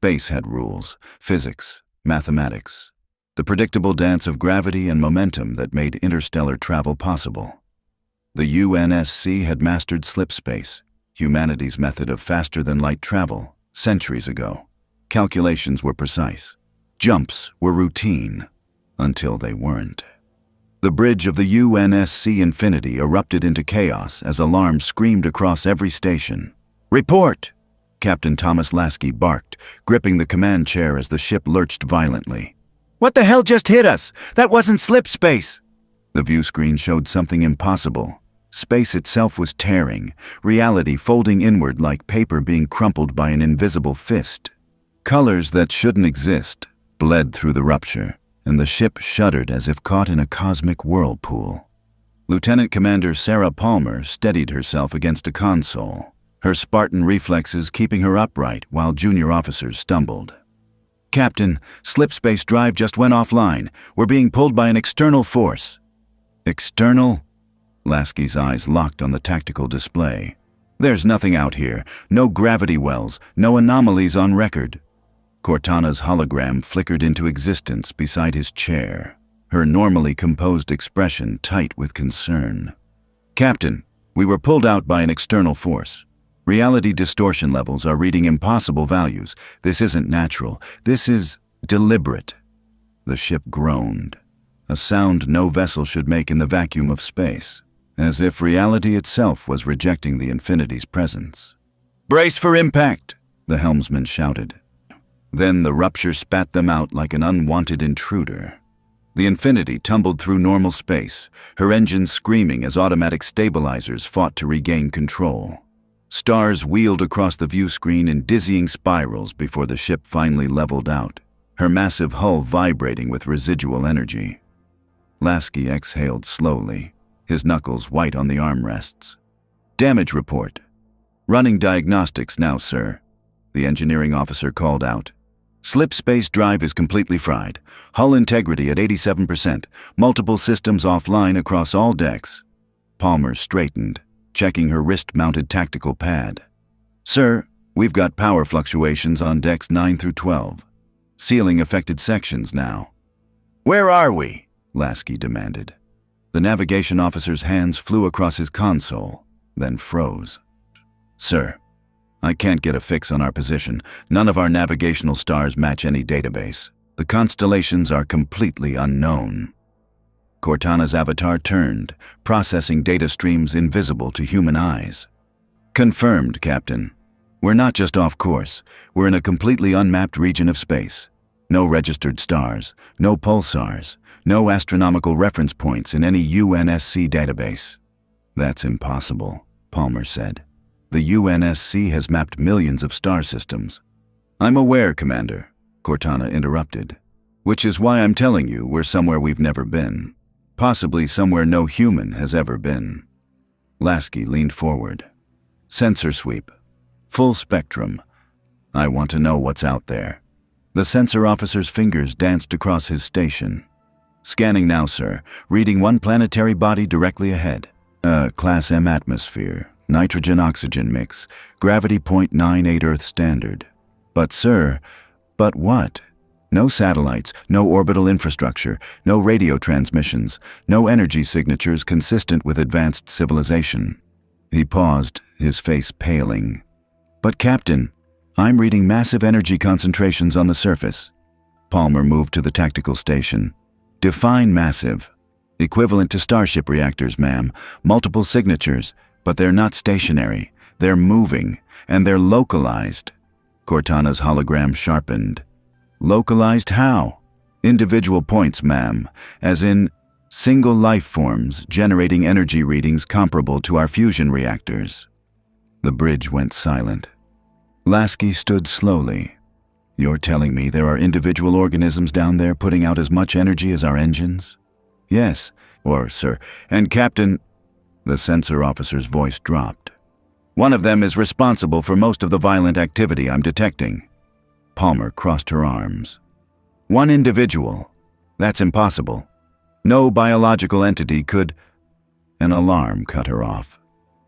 Space had rules, physics, mathematics, the predictable dance of gravity and momentum that made interstellar travel possible. The UNSC had mastered slipspace, humanity's method of faster-than-light travel, centuries ago. Calculations were precise. Jumps were routine, until they weren't. The bridge of the UNSC Infinity erupted into chaos as alarms screamed across every station. "Report!" Captain Thomas Lasky barked, gripping the command chair as the ship lurched violently. "What the hell just hit us? That wasn't slipspace!" The view screen showed something impossible. Space itself was tearing, reality folding inward like paper being crumpled by an invisible fist. Colors that shouldn't exist bled through the rupture, and the ship shuddered as if caught in a cosmic whirlpool. Lieutenant Commander Sarah Palmer steadied herself against a console, her Spartan reflexes keeping her upright while junior officers stumbled. "Captain, slipspace drive just went offline. We're being pulled by an external force." "External?" Lasky's eyes locked on the tactical display. "There's nothing out here. No gravity wells, no anomalies on record." Cortana's hologram flickered into existence beside his chair, her normally composed expression tight with concern. "Captain, we were pulled out by an external force. Reality distortion levels are reading impossible values. This isn't natural. This is deliberate." The ship groaned, a sound no vessel should make in the vacuum of space, as if reality itself was rejecting the Infinity's presence. "Brace for impact!" the helmsman shouted. Then the rupture spat them out like an unwanted intruder. The Infinity tumbled through normal space, her engines screaming as automatic stabilizers fought to regain control. Stars wheeled across the view screen in dizzying spirals before the ship finally leveled out, her massive hull vibrating with residual energy. Lasky exhaled slowly, his knuckles white on the armrests. "Damage report." "Running diagnostics now, sir," the engineering officer called out. "Slipspace drive is completely fried. Hull integrity at 87%. Multiple systems offline across all decks." Palmer straightened, checking her wrist-mounted tactical pad. "Sir, we've got power fluctuations on decks 9 through 12. Ceiling-affected sections now." "Where are we?" Lasky demanded. The navigation officer's hands flew across his console, then froze. "Sir, I can't get a fix on our position. None of our navigational stars match any database. The constellations are completely unknown." Cortana's avatar turned, processing data streams invisible to human eyes. "Confirmed, Captain. We're not just off course. We're in a completely unmapped region of space. No registered stars, no pulsars, no astronomical reference points in any UNSC database." "That's impossible," Palmer said. "The UNSC has mapped millions of star systems." "I'm aware, Commander," Cortana interrupted. "Which is why I'm telling you we're somewhere we've never been. Possibly somewhere no human has ever been." Lasky leaned forward. "Sensor sweep. Full spectrum. I want to know what's out there." The sensor officer's fingers danced across his station. "Scanning now, sir. Reading one planetary body directly ahead. Class M atmosphere. Nitrogen-oxygen mix. Gravity 0.98 Earth standard." "But, sir," "But what? No satellites, no orbital infrastructure, no radio transmissions, no energy signatures consistent with advanced civilization." He paused, his face paling. "But, Captain, I'm reading massive energy concentrations on the surface." Palmer moved to the tactical station. "Define massive." "Equivalent to starship reactors, ma'am. Multiple signatures. But they're not stationary. They're moving, and they're localized." Cortana's hologram sharpened. "Localized how?" "Individual points, ma'am, as in single life forms generating energy readings comparable to our fusion reactors." The bridge went silent. Lasky stood slowly. "You're telling me there are individual organisms down there putting out as much energy as our engines?" "Yes, or, sir, and Captain..." The sensor officer's voice dropped. "One of them is responsible for most of the violent activity I'm detecting." Palmer crossed her arms. "One individual? That's impossible. No biological entity could..." An alarm cut her off.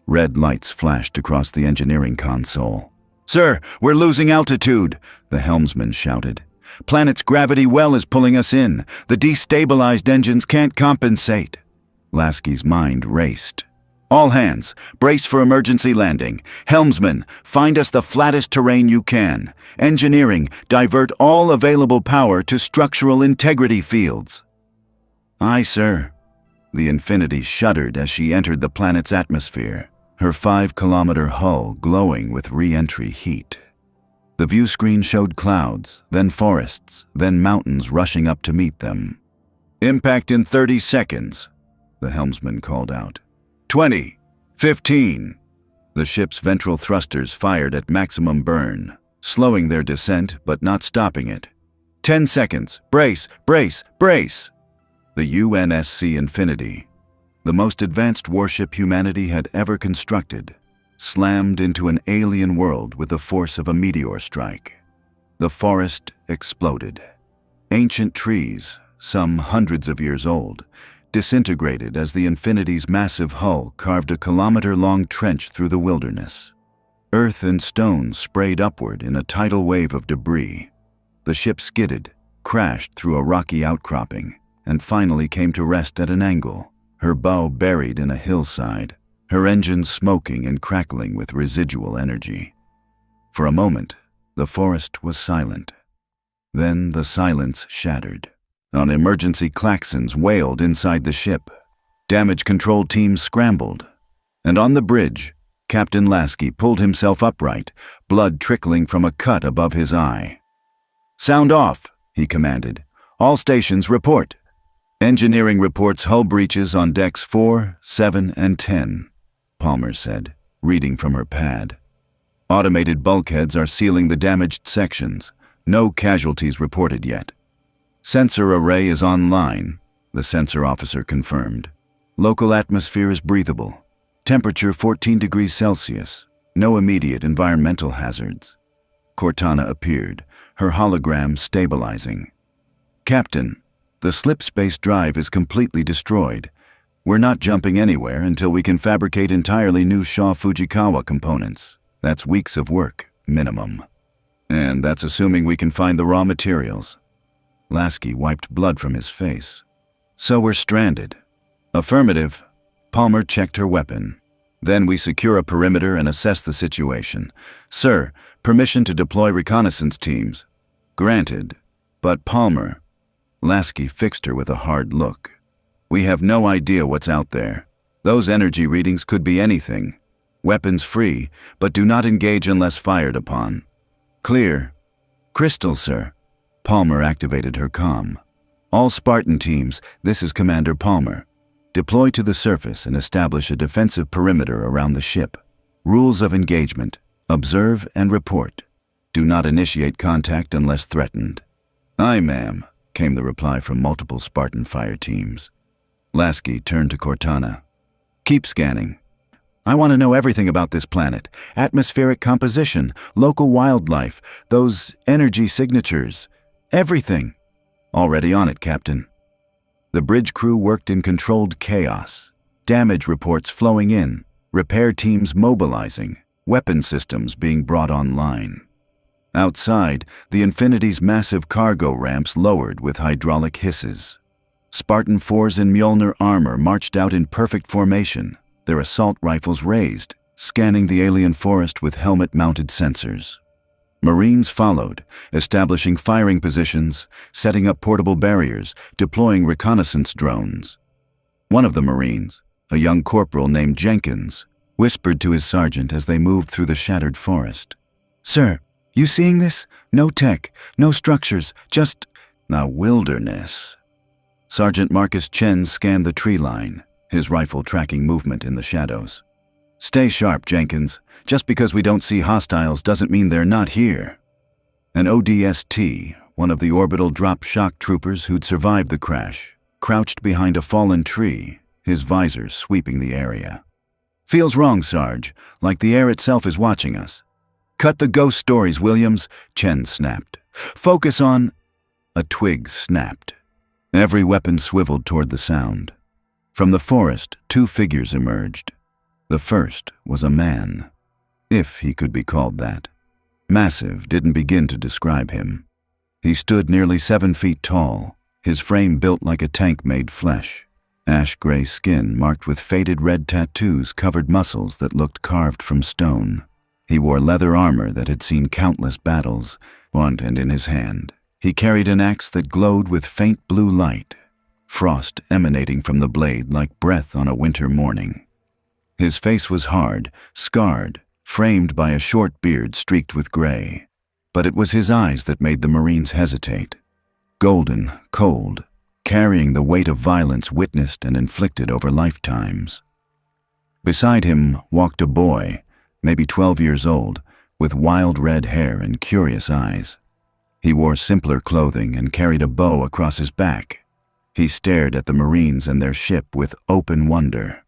Red lights flashed across the engineering console. Sir, we're losing altitude, the helmsman shouted. Planet's gravity well is pulling us in. The destabilized engines can't compensate. Lasky's mind raced. All hands, brace for emergency landing. Helmsman, find us the flattest terrain you can. Engineering, divert all available power to structural integrity fields. Aye, sir. The Infinity shuddered as she entered the planet's atmosphere, her 5-kilometer hull glowing with re-entry heat. The view screen showed clouds, then forests, then mountains rushing up to meet them. Impact in 30 seconds, the helmsman called out. 20, 15. The ship's ventral thrusters fired at maximum burn, slowing their descent but not stopping it. 10 seconds, brace, brace, brace. The UNSC Infinity, the most advanced warship humanity had ever constructed, slammed into an alien world with the force of a meteor strike. The forest exploded. Ancient trees, some hundreds of years old, disintegrated as the Infinity's massive hull carved a kilometer-long trench through the wilderness. Earth and stone sprayed upward in a tidal wave of debris. The ship skidded, crashed through a rocky outcropping, and finally came to rest at an angle, her bow buried in a hillside, her engines smoking and crackling with residual energy. For a moment, the forest was silent. Then the silence shattered. On emergency klaxons wailed inside the ship. Damage control teams scrambled. And on the bridge, Captain Lasky pulled himself upright, blood trickling from a cut above his eye. "Sound off," he commanded. "All stations report." "Engineering reports hull breaches on decks 4, 7, and 10, Palmer said, reading from her pad. "Automated bulkheads are sealing the damaged sections. No casualties reported yet." "Sensor array is online," the sensor officer confirmed. "Local atmosphere is breathable. Temperature 14 degrees Celsius. No immediate environmental hazards." Cortana appeared, her hologram stabilizing. "Captain, the slip space drive is completely destroyed. We're not jumping anywhere until we can fabricate entirely new Shaw Fujikawa components. That's weeks of work, minimum. And that's assuming we can find the raw materials." Lasky wiped blood from his face. "So we're stranded." "Affirmative." Palmer checked her weapon. "Then we secure a perimeter and assess the situation. Sir, permission to deploy reconnaissance teams." "Granted. But Palmer..." Lasky fixed her with a hard look. "We have no idea what's out there. Those energy readings could be anything. Weapons free, but do not engage unless fired upon." "Clear." "Crystal, sir." Palmer activated her comm. "All Spartan teams, this is Commander Palmer. Deploy to the surface and establish a defensive perimeter around the ship. Rules of engagement: observe and report. Do not initiate contact unless threatened." "Aye, ma'am," came the reply from multiple Spartan fire teams. Lasky turned to Cortana. "Keep scanning. I want to know everything about this planet. Atmospheric composition, local wildlife, those energy signatures. Everything." "Already on it, Captain." The bridge crew worked in controlled chaos. Damage reports flowing in, repair teams mobilizing, weapon systems being brought online. Outside, the Infinity's massive cargo ramps lowered with hydraulic hisses. Spartan 4s in Mjolnir armor marched out in perfect formation, their assault rifles raised, scanning the alien forest with helmet-mounted sensors. Marines followed, establishing firing positions, setting up portable barriers, deploying reconnaissance drones. One of the Marines, a young corporal named Jenkins, whispered to his sergeant as they moved through the shattered forest. "Sir, you seeing this? No tech, no structures, just a wilderness." Sergeant Marcus Chen scanned the tree line, his rifle tracking movement in the shadows. "Stay sharp, Jenkins. Just because we don't see hostiles doesn't mean they're not here." An ODST, one of the orbital drop shock troopers who'd survived the crash, crouched behind a fallen tree, his visor sweeping the area. "Feels wrong, Sarge, like the air itself is watching us." "Cut the ghost stories, Williams," Chen snapped. "Focus on..." A twig snapped. Every weapon swiveled toward the sound. From the forest, two figures emerged. The first was a man, if he could be called that. Massive didn't begin to describe him. He stood nearly 7 feet tall, his frame built like a tank-made flesh. Ash-gray skin marked with faded red tattoos covered muscles that looked carved from stone. He wore leather armor that had seen countless battles, and in his hand he carried an axe that glowed with faint blue light, frost emanating from the blade like breath on a winter morning. His face was hard, scarred, framed by a short beard streaked with gray. But it was his eyes that made the Marines hesitate. Golden, cold, carrying the weight of violence witnessed and inflicted over lifetimes. Beside him walked a boy, maybe 12 years old, with wild red hair and curious eyes. He wore simpler clothing and carried a bow across his back. He stared at the Marines and their ship with open wonder.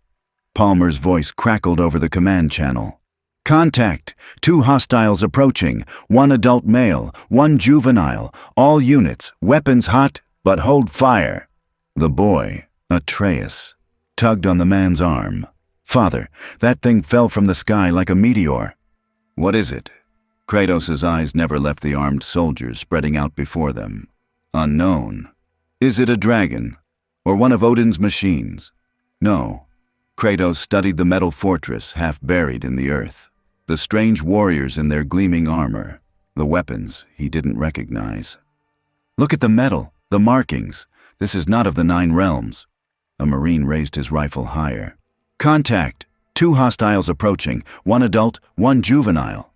Palmer's voice crackled over the command channel. "Contact! 2 hostiles approaching, 1 adult male, 1 juvenile, all units, weapons hot, but hold fire." The boy, Atreus, tugged on the man's arm. "Father, that thing fell from the sky like a meteor." "What is it?" Kratos' eyes never left the armed soldiers spreading out before them. "Unknown. Is it a dragon? Or one of Odin's machines?" "No." Kratos studied the metal fortress half buried in the earth. The strange warriors in their gleaming armor. The weapons he didn't recognize. "Look at the metal, the markings. This is not of the 9 realms." A Marine raised his rifle higher. "Contact! 2 hostiles approaching, 1 adult, 1 juvenile."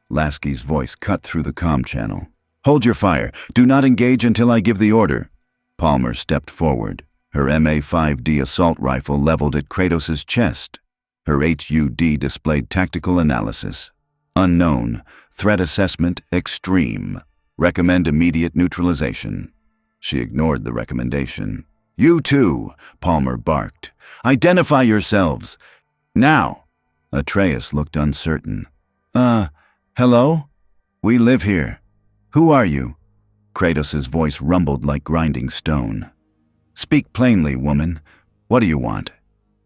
Lasky's voice cut through the comm channel. "Hold your fire. Do not engage until I give the order." Palmer stepped forward, her MA-5D assault rifle leveled at Kratos' chest. Her HUD displayed tactical analysis. "Unknown. Threat assessment extreme. Recommend immediate neutralization." She ignored the recommendation. "You too," Palmer barked. "Identify yourselves. Now." Atreus looked uncertain. Hello? We live here. Who are you?" Kratos' voice rumbled like grinding stone. "Speak plainly, woman. What do you want?"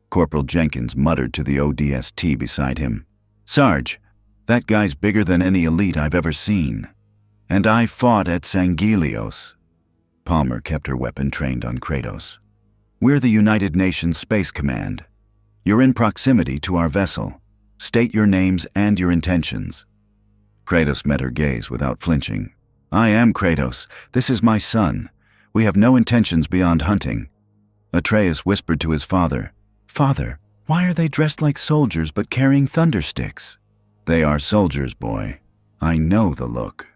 Corporal Jenkins muttered to the ODST beside him. "Sarge, that guy's bigger than any elite I've ever seen. And I fought at Sangelios." Palmer kept her weapon trained on Kratos. "We're the United Nations Space Command. You're in proximity to our vessel. State your names and your intentions." Kratos met her gaze without flinching. "I am Kratos. This is my son. We have no intentions beyond hunting." Atreus whispered to his father, "Father, why are they dressed like soldiers but carrying thundersticks?" "They are soldiers, boy. I know the look."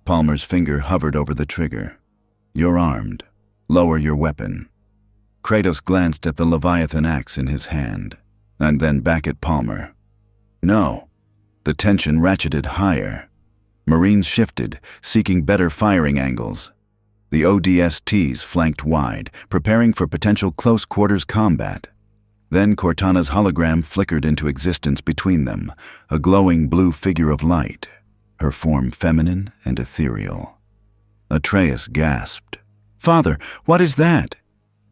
Palmer's finger hovered over the trigger. "You're armed. Lower your weapon." Kratos glanced at the Leviathan axe in his hand, and then back at Palmer. "No." The tension ratcheted higher. Marines shifted, seeking better firing angles. The ODSTs flanked wide, preparing for potential close-quarters combat. Then Cortana's hologram flickered into existence between them, a glowing blue figure of light, her form feminine and ethereal. Atreus gasped. "Father, what is that?"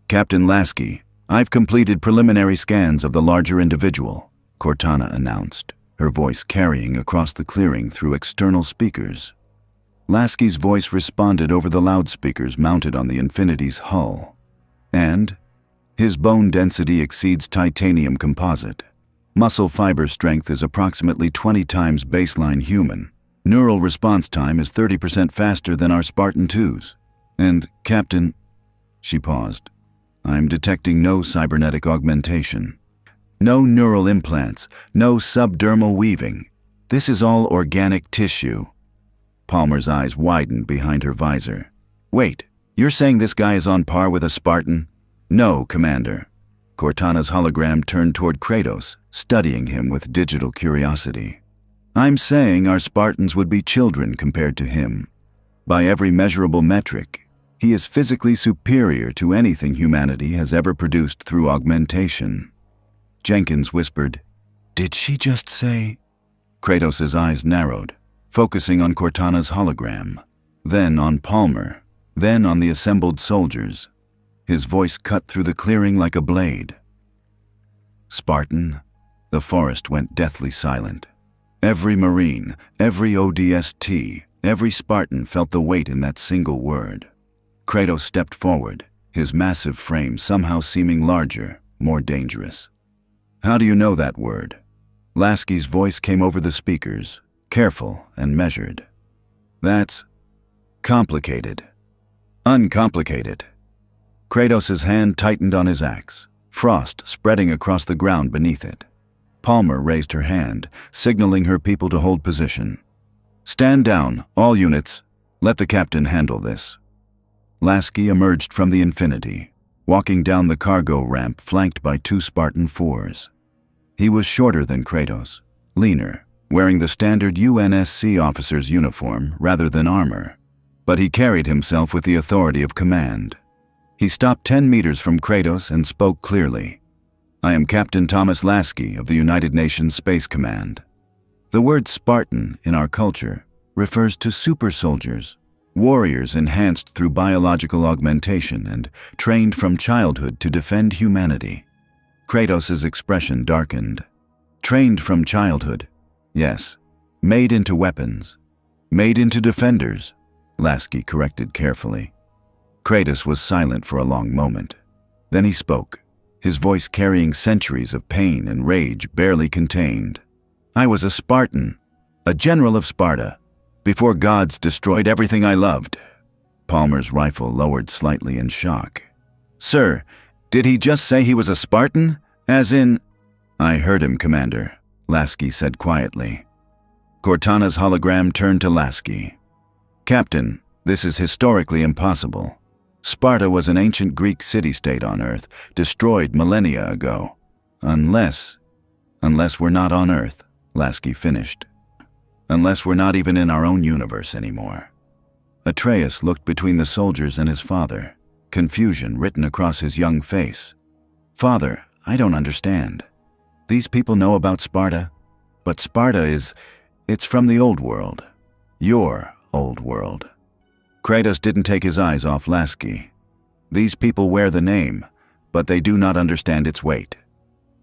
"Captain Lasky, I've completed preliminary scans of the larger individual," Cortana announced, her voice carrying across the clearing through external speakers. Lasky's voice responded over the loudspeakers mounted on the Infinity's hull. "And? His bone density exceeds titanium composite. Muscle fiber strength is approximately 20 times baseline human. Neural response time is 30% faster than our Spartan 2s. And, Captain..." She paused. "I'm detecting no cybernetic augmentation. No neural implants, no subdermal weaving. This is all organic tissue." Palmer's eyes widened behind her visor. "Wait, you're saying this guy is on par with a Spartan?" "No, Commander." Cortana's hologram turned toward Kratos, studying him with digital curiosity. "I'm saying our Spartans would be children compared to him. By every measurable metric, he is physically superior to anything humanity has ever produced through augmentation." Jenkins whispered, "Did she just say?" Kratos' eyes narrowed, focusing on Cortana's hologram, then on Palmer, then on the assembled soldiers. His voice cut through the clearing like a blade. "Spartan?" The forest went deathly silent. Every Marine, every ODST, every Spartan felt the weight in that single word. Kratos stepped forward, his massive frame somehow seeming larger, more dangerous. "How do you know that word?" Lasky's voice came over the speakers, careful and measured. "That's complicated." "Uncomplicated." Kratos' hand tightened on his axe, frost spreading across the ground beneath it. Palmer raised her hand, signaling her people to hold position. "Stand down, all units. Let the captain handle this." Lasky emerged from the Infinity, walking down the cargo ramp flanked by 2 Spartan 4s. He was shorter than Kratos, leaner, wearing the standard UNSC officer's uniform rather than armor, but he carried himself with the authority of command. He stopped 10 meters from Kratos and spoke clearly. "I am Captain Thomas Lasky of the United Nations Space Command." The word Spartan in our culture refers to super soldiers, warriors enhanced through biological augmentation and trained from childhood to defend humanity. Kratos' expression darkened. "Trained from childhood, yes. Made into weapons. Made into defenders," Lasky corrected carefully. Kratos was silent for a long moment. Then he spoke, his voice carrying centuries of pain and rage barely contained. "I was a Spartan, a general of Sparta, before gods destroyed everything I loved." Palmer's rifle lowered slightly in shock. "Sir, did he just say he was a Spartan? As in—" "I heard him, Commander," Lasky said quietly. Cortana's hologram turned to Lasky. "Captain, this is historically impossible. Sparta was an ancient Greek city-state on Earth, destroyed millennia ago. Unless we're not on Earth," Lasky finished. "Unless we're not even in our own universe anymore." Atreus looked between the soldiers and his father, confusion written across his young face. "Father, I don't understand. These people know about Sparta, but Sparta it's from the old world. Your old world." Kratos didn't take his eyes off Lasky. "These people wear the name, but they do not understand its weight."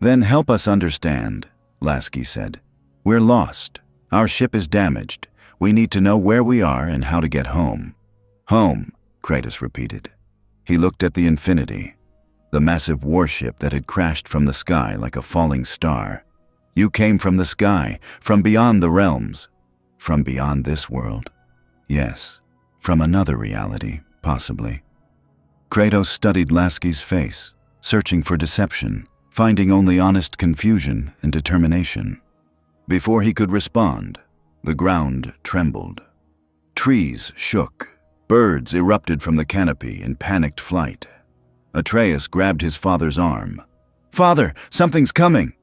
"Then help us understand," Lasky said. "We're lost. Our ship is damaged. We need to know where we are and how to get home." "Home," Kratos repeated. He looked at the Infinity, the massive warship that had crashed from the sky like a falling star. "You came from the sky, from beyond the realms." "From beyond this world?" "Yes. From another reality, possibly." Kratos studied Lasky's face, searching for deception, finding only honest confusion and determination. Before he could respond, the ground trembled. Trees shook. Birds erupted from the canopy in panicked flight. Atreus grabbed his father's arm. "Father, something's coming!"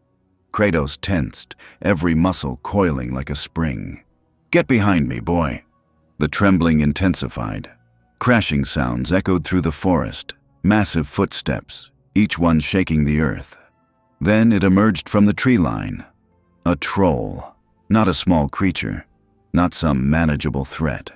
Kratos tensed, every muscle coiling like a spring. "Get behind me, boy." The trembling intensified. Crashing sounds echoed through the forest, massive footsteps, each one shaking the earth. Then it emerged from the tree line. A troll, not a small creature, not some manageable threat.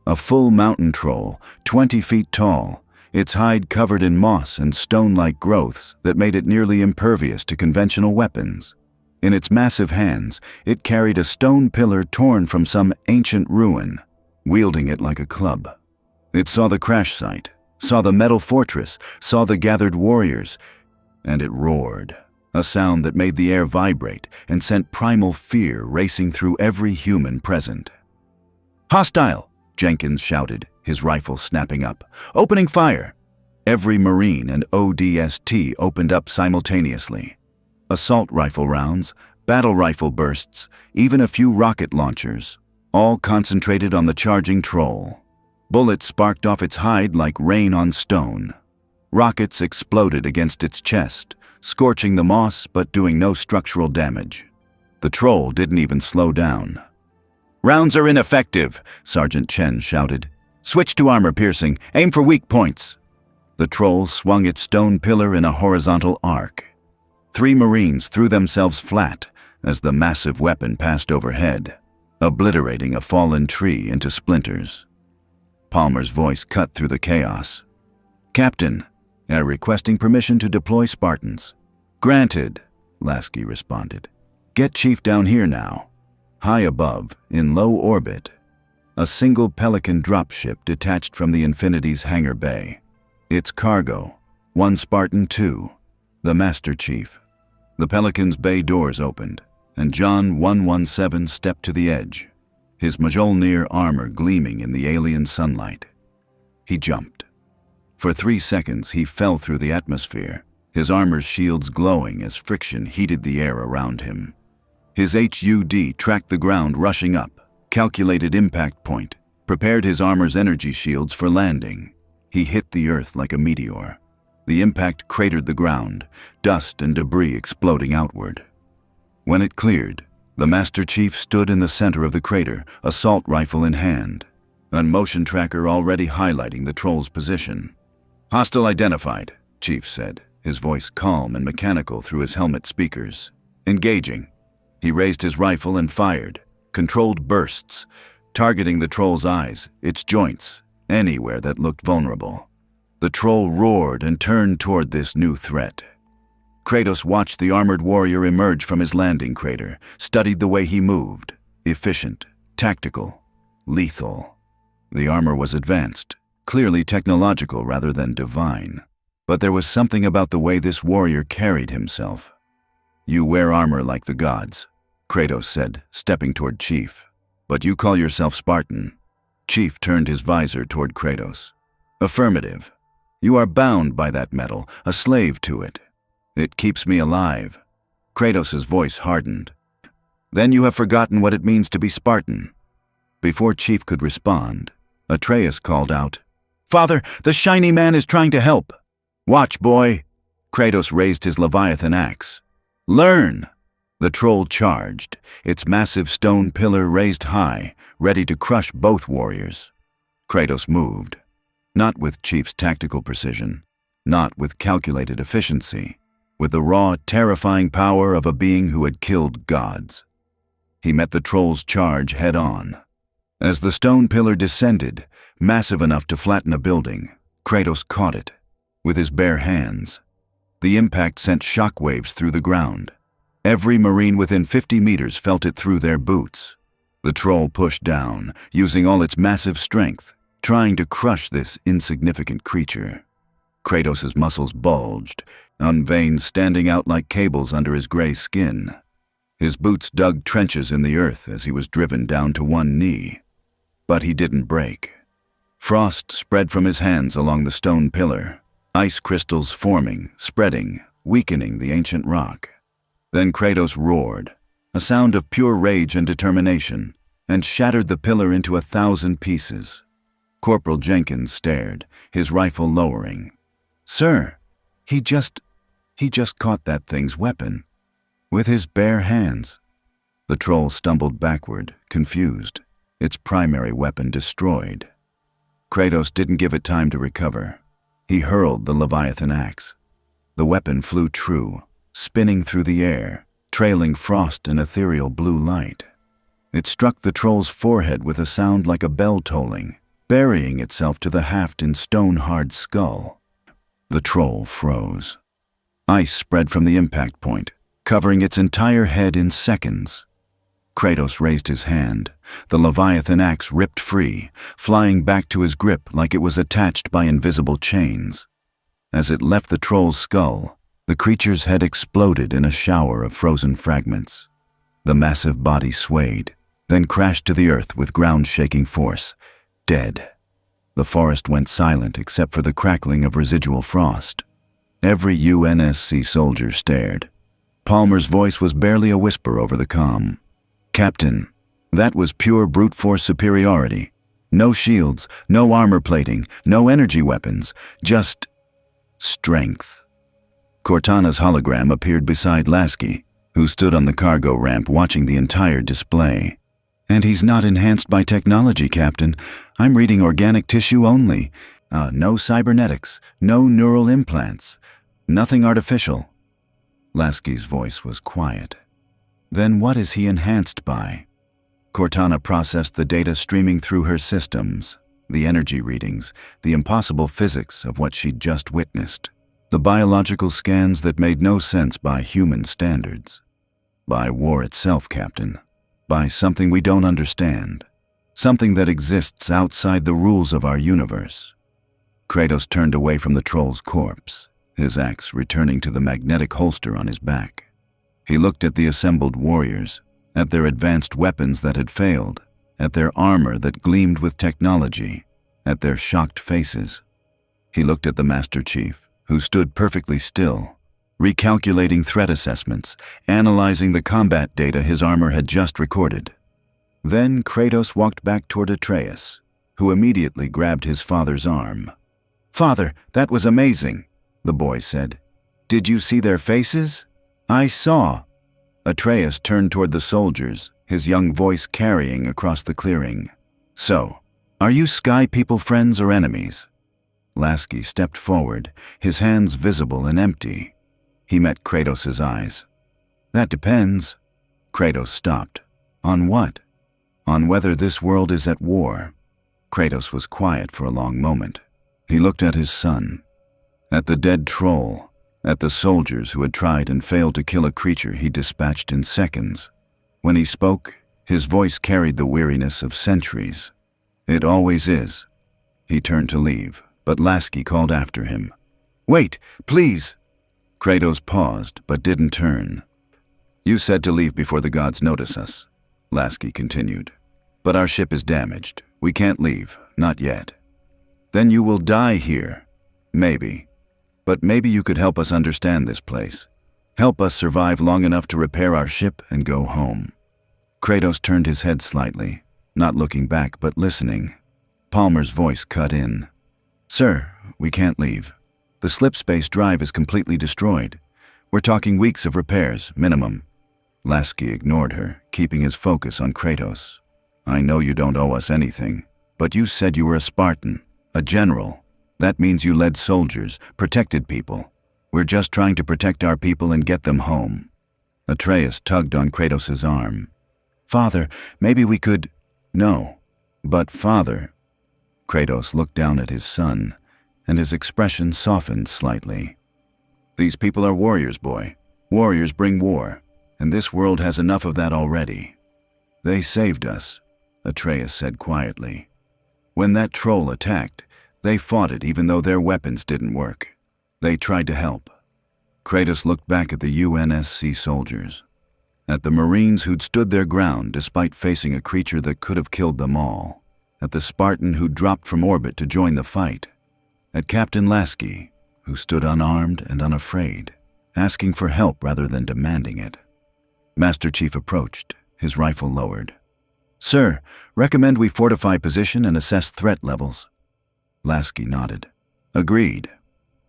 A full mountain troll, 20 feet tall, its hide covered in moss and stone-like growths that made it nearly impervious to conventional weapons. In its massive hands, it carried a stone pillar torn from some ancient ruin, wielding it like a club. It saw the crash site, saw the metal fortress, saw the gathered warriors, and it roared, a sound that made the air vibrate and sent primal fear racing through every human present. "Hostile!" Jenkins shouted, his rifle snapping up. "Opening fire!" Every Marine and ODST opened up simultaneously. Assault rifle rounds, battle rifle bursts, even a few rocket launchers, all concentrated on the charging troll. Bullets sparked off its hide like rain on stone. Rockets exploded against its chest, scorching the moss but doing no structural damage. The troll didn't even slow down. "Rounds are ineffective," Sergeant Chen shouted. "Switch to armor piercing. Aim for weak points." The troll swung its stone pillar in a horizontal arc. 3 Marines threw themselves flat as the massive weapon passed overhead, obliterating a fallen tree into splinters. Palmer's voice cut through the chaos. "Captain, requesting permission to deploy Spartans." "Granted," Lasky responded. "Get Chief down here now." High above, in low orbit, a single Pelican dropship detached from the Infinity's hangar bay. Its cargo, one Spartan 2, the Master Chief. The Pelican's bay doors opened, and John 117 stepped to the edge, his Mjolnir armor gleaming in the alien sunlight. He jumped. For 3 seconds, he fell through the atmosphere, his armor's shields glowing as friction heated the air around him. His HUD tracked the ground rushing up, calculated impact point, prepared his armor's energy shields for landing. He hit the earth like a meteor. The impact cratered the ground, dust and debris exploding outward. When it cleared, the Master Chief stood in the center of the crater, assault rifle in hand, a motion tracker already highlighting the troll's position. "Hostile identified," Chief said, his voice calm and mechanical through his helmet speakers. "Engaging." He raised his rifle and fired, controlled bursts, targeting the troll's eyes, its joints, anywhere that looked vulnerable. The troll roared and turned toward this new threat. Kratos watched the armored warrior emerge from his landing crater, studied the way he moved, efficient, tactical, lethal. The armor was advanced, clearly technological rather than divine. But there was something about the way this warrior carried himself. "You wear armor like the gods," Kratos said, stepping toward Chief. "But you call yourself Spartan." Chief turned his visor toward Kratos. "Affirmative. You are bound by that metal, a slave to it. It keeps me alive." Kratos' voice hardened. "Then you have forgotten what it means to be Spartan." Before Chief could respond, Atreus called out, "Father, the shiny man is trying to help." "Watch, boy." Kratos raised his Leviathan axe. "Learn." The troll charged, its massive stone pillar raised high, ready to crush both warriors. Kratos moved, not with Chief's tactical precision, not with calculated efficiency, with the raw, terrifying power of a being who had killed gods. He met the troll's charge head-on. As the stone pillar descended, massive enough to flatten a building, Kratos caught it, with his bare hands. The impact sent shockwaves through the ground. Every Marine within 50 meters felt it through their boots. The troll pushed down, using all its massive strength, trying to crush this insignificant creature. Kratos' muscles bulged, veins standing out like cables under his gray skin. His boots dug trenches in the earth as he was driven down to one knee. But he didn't break. Frost spread from his hands along the stone pillar, ice crystals forming, spreading, weakening the ancient rock. Then Kratos roared, a sound of pure rage and determination, and shattered the pillar into 1,000 pieces. Corporal Jenkins stared, his rifle lowering. "Sir, he just caught that thing's weapon. With his bare hands." The troll stumbled backward, confused, its primary weapon destroyed. Kratos didn't give it time to recover. He hurled the Leviathan axe. The weapon flew true, spinning through the air, trailing frost and ethereal blue light. It struck the troll's forehead with a sound like a bell tolling, burying itself to the haft in stone-hard skull. The troll froze. Ice spread from the impact point, covering its entire head in seconds. Kratos raised his hand. The Leviathan axe ripped free, flying back to his grip like it was attached by invisible chains. As it left the troll's skull, the creature's head exploded in a shower of frozen fragments. The massive body swayed, then crashed to the earth with ground-shaking force, dead. The forest went silent except for the crackling of residual frost. Every UNSC soldier stared. Palmer's voice was barely a whisper over the comm. "Captain, that was pure brute force superiority. No shields, no armor plating, no energy weapons, just strength." Cortana's hologram appeared beside Lasky, who stood on the cargo ramp watching the entire display. "And he's not enhanced by technology, Captain. I'm reading organic tissue only. No cybernetics, no neural implants, nothing artificial." Lasky's voice was quiet. "Then what is he enhanced by?" Cortana processed the data streaming through her systems, the energy readings, the impossible physics of what she'd just witnessed, the biological scans that made no sense by human standards. "By war itself, Captain. by something we don't understand, something that exists outside the rules of our universe. Kratos turned away from the troll's corpse, his axe returning to the magnetic holster on his back. He looked at the assembled warriors, at their advanced weapons that had failed, at their armor that gleamed with technology, at their shocked faces. He looked at the Master Chief, who stood perfectly still, recalculating threat assessments, analyzing the combat data his armor had just recorded. Then Kratos walked back toward Atreus, who immediately grabbed his father's arm. "Father, that was amazing," the boy said. "Did you see their faces?" "I saw." Atreus turned toward the soldiers, his young voice carrying across the clearing. "So, are you Sky People friends or enemies?" Lasky stepped forward, his hands visible and empty. He met Kratos' eyes. "That depends." Kratos stopped. "On what?" "On whether this world is at war." Kratos was quiet for a long moment. He looked at his son, at the dead troll, at the soldiers who had tried and failed to kill a creature he dispatched in seconds. When he spoke, his voice carried the weariness of centuries. "It always is." He turned to leave, but Lasky called after him. "Wait, please!" Kratos paused, but didn't turn. "You said to leave before the gods notice us," Lasky continued. "But our ship is damaged. We can't leave, not yet." "Then you will die here." "Maybe. But maybe you could help us understand this place. Help us survive long enough to repair our ship and go home." Kratos turned his head slightly, not looking back but listening. Palmer's voice cut in. "Sir, we can't leave. The slipspace drive is completely destroyed. We're talking weeks of repairs, minimum." Lasky ignored her, keeping his focus on Kratos. "I know you don't owe us anything, but you said you were a Spartan, a general. That means you led soldiers, protected people. We're just trying to protect our people and get them home." Atreus tugged on Kratos' arm. "Father, maybe we could—" "No, but father." Kratos looked down at his son, and his expression softened slightly. "These people are warriors, boy. Warriors bring war, and this world has enough of that already." "They saved us," Atreus said quietly. "When that troll attacked, they fought it even though their weapons didn't work. They tried to help." Kratos looked back at the UNSC soldiers, at the Marines who'd stood their ground despite facing a creature that could have killed them all, at the Spartan who dropped from orbit to join the fight, at Captain Lasky, who stood unarmed and unafraid, asking for help rather than demanding it. Master Chief approached, his rifle lowered. "Sir, recommend we fortify position and assess threat levels." Lasky nodded. "Agreed."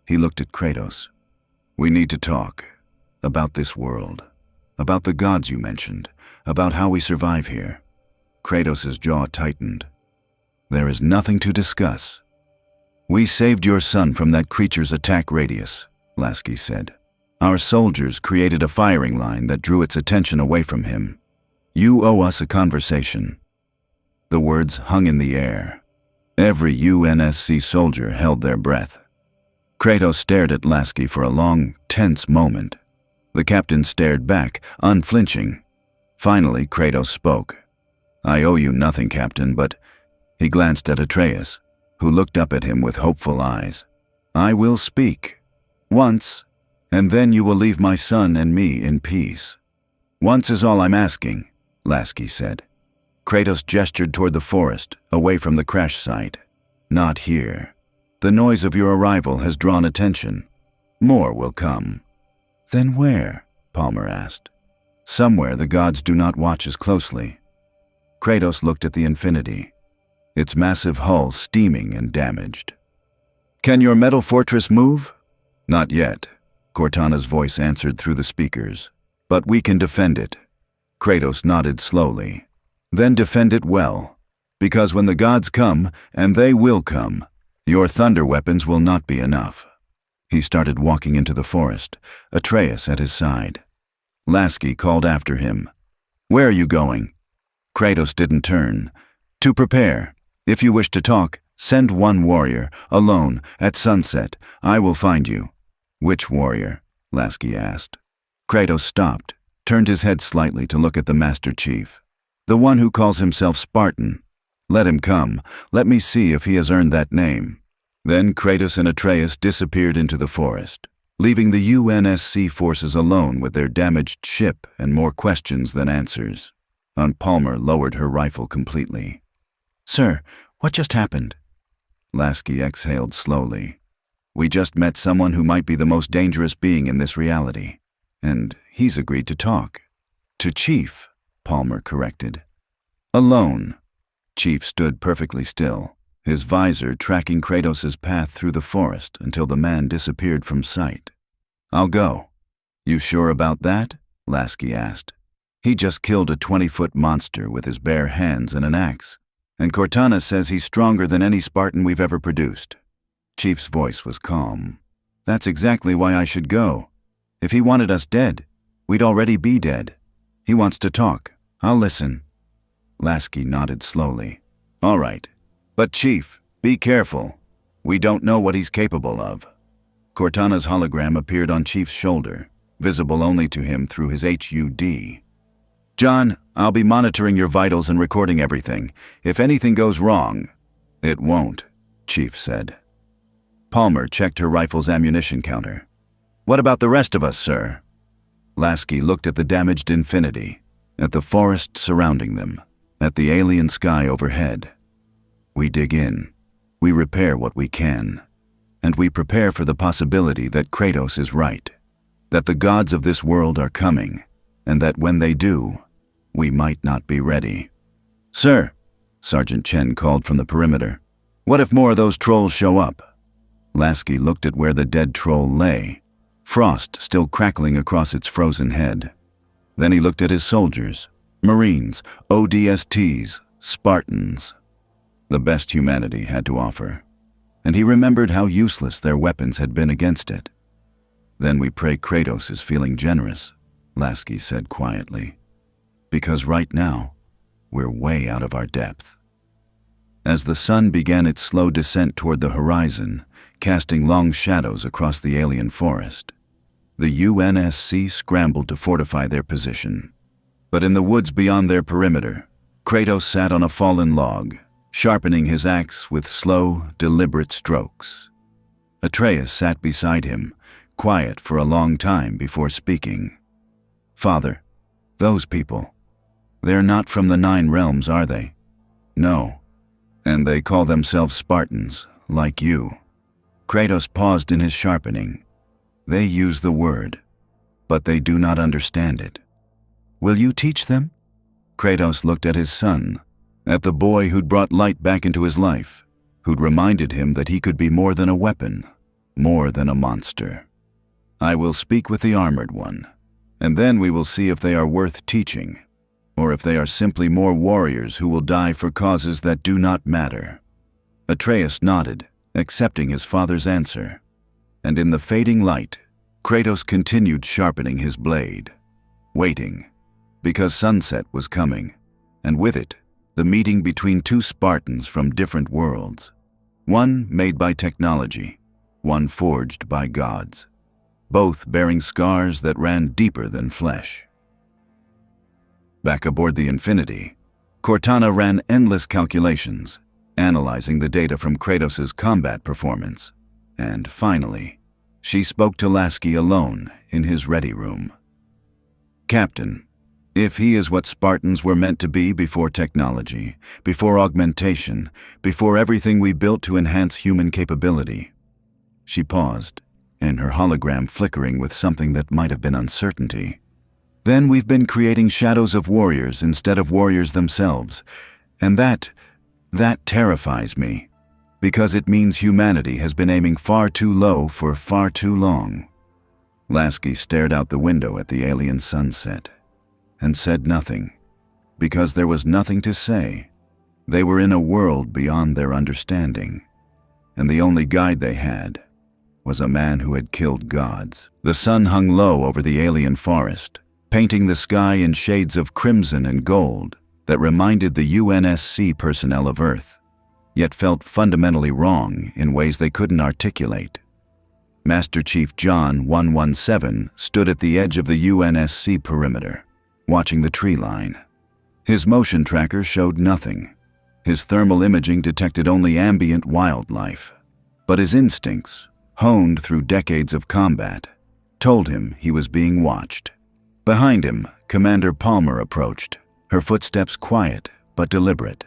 He looked at Kratos. "We need to talk. About this world. About the gods you mentioned. About how we survive here." Kratos' jaw tightened. "There is nothing to discuss." "We saved your son from that creature's attack radius," Lasky said. "Our soldiers created a firing line that drew its attention away from him. You owe us a conversation." The words hung in the air. Every UNSC soldier held their breath. Kratos stared at Lasky for a long, tense moment. The captain stared back, unflinching. Finally, Kratos spoke. "I owe you nothing, Captain, but—" He glanced at Atreus, who looked up at him with hopeful eyes. "I will speak. Once, and then you will leave my son and me in peace. Once is all I'm asking," Lasky said. Kratos gestured toward the forest, away from the crash site. "Not here. The noise of your arrival has drawn attention. More will come." "Then where?" Palmer asked. "Somewhere the gods do not watch as closely." Kratos looked at the Infinity, its massive hull steaming and damaged. "Can your metal fortress move?" "Not yet," Cortana's voice answered through the speakers. "But we can defend it." Kratos nodded slowly. "Then defend it well, because when the gods come, and they will come, your thunder weapons will not be enough." He started walking into the forest, Atreus at his side. Lasky called after him. "Where are you going?" Kratos didn't turn. "To prepare. If you wish to talk, send one warrior, alone, at sunset. I will find you." "Which warrior?" Lasky asked. Kratos stopped, turned his head slightly to look at the Master Chief. The one who calls himself Spartan. Let him come. Let me see if he has earned that name." Then Kratos and Atreus disappeared into the forest, leaving the UNSC forces alone with their damaged ship and more questions than answers. Aunt Palmer lowered her rifle completely. "Sir, what just happened?" Lasky exhaled slowly. "We just met someone who might be the most dangerous being in this reality. And he's agreed to talk." "To Chief," Palmer corrected. "Alone." Chief stood perfectly still, his visor tracking Kratos' path through the forest until the man disappeared from sight. "I'll go." "You sure about that?" Lasky asked. "He just killed a 20-foot monster with his bare hands and an axe, and Cortana says he's stronger than any Spartan we've ever produced." Chief's voice was calm. "That's exactly why I should go. If he wanted us dead, we'd already be dead. He wants to talk. I'll listen." Lasky nodded slowly. "All right. But Chief, be careful. We don't know what he's capable of." Cortana's hologram appeared on Chief's shoulder, visible only to him through his HUD. "John, I'll be monitoring your vitals and recording everything. If anything goes wrong—" "It won't," Chief said. Palmer checked her rifle's ammunition counter. "What about the rest of us, sir?" Lasky looked at the damaged Infinity, at the forest surrounding them, at the alien sky overhead. "We dig in, we repair what we can, and we prepare for the possibility that Kratos is right, that the gods of this world are coming, and that when they do, we might not be ready." "Sir," Sergeant Chen called from the perimeter, "what if more of those trolls show up?" Lasky looked at where the dead troll lay, frost still crackling across its frozen head. Then he looked at his soldiers, Marines, ODSTs, Spartans, the best humanity had to offer, and he remembered how useless their weapons had been against it. "Then we pray Kratos is feeling generous," Lasky said quietly, "because right now, we're way out of our depth." As the sun began its slow descent toward the horizon, casting long shadows across the alien forest, the UNSC scrambled to fortify their position. But in the woods beyond their perimeter, Kratos sat on a fallen log, sharpening his axe with slow, deliberate strokes. Atreus sat beside him, quiet for a long time before speaking. "Father, those people, they're not from the 9 realms, are they?" "No. And they call themselves Spartans, like you." Kratos paused in his sharpening. "They use the word, but they do not understand it. Will you teach them?" Kratos looked at his son, at the boy who'd brought light back into his life, who'd reminded him that he could be more than a weapon, more than a monster. "I will speak with the armored one, and then we will see if they are worth teaching, or if they are simply more warriors who will die for causes that do not matter." Atreus nodded, accepting his father's answer, and in the fading light, Kratos continued sharpening his blade, waiting, because sunset was coming, and with it, the meeting between 2 Spartans from different worlds, one made by technology, one forged by gods, both bearing scars that ran deeper than flesh. Back aboard the Infinity, Cortana ran endless calculations, analyzing the data from Kratos' combat performance, and finally, she spoke to Lasky alone in his ready room. "Captain, if he is what Spartans were meant to be before technology, before augmentation, before everything we built to enhance human capability." She paused, and her hologram flickering with something that might have been uncertainty. "Then we've been creating shadows of warriors instead of warriors themselves, and that terrifies me, because it means humanity has been aiming far too low for far too long." Lasky stared out the window at the alien sunset, and said nothing, because there was nothing to say. They were in a world beyond their understanding, and the only guide they had was a man who had killed gods. The sun hung low over the alien forest, painting the sky in shades of crimson and gold that reminded the UNSC personnel of Earth, yet felt fundamentally wrong in ways they couldn't articulate. Master Chief John 117 stood at the edge of the UNSC perimeter, watching the tree line. His motion tracker showed nothing. His thermal imaging detected only ambient wildlife. But his instincts, honed through decades of combat, told him he was being watched. Behind him, Commander Palmer approached, her footsteps quiet but deliberate.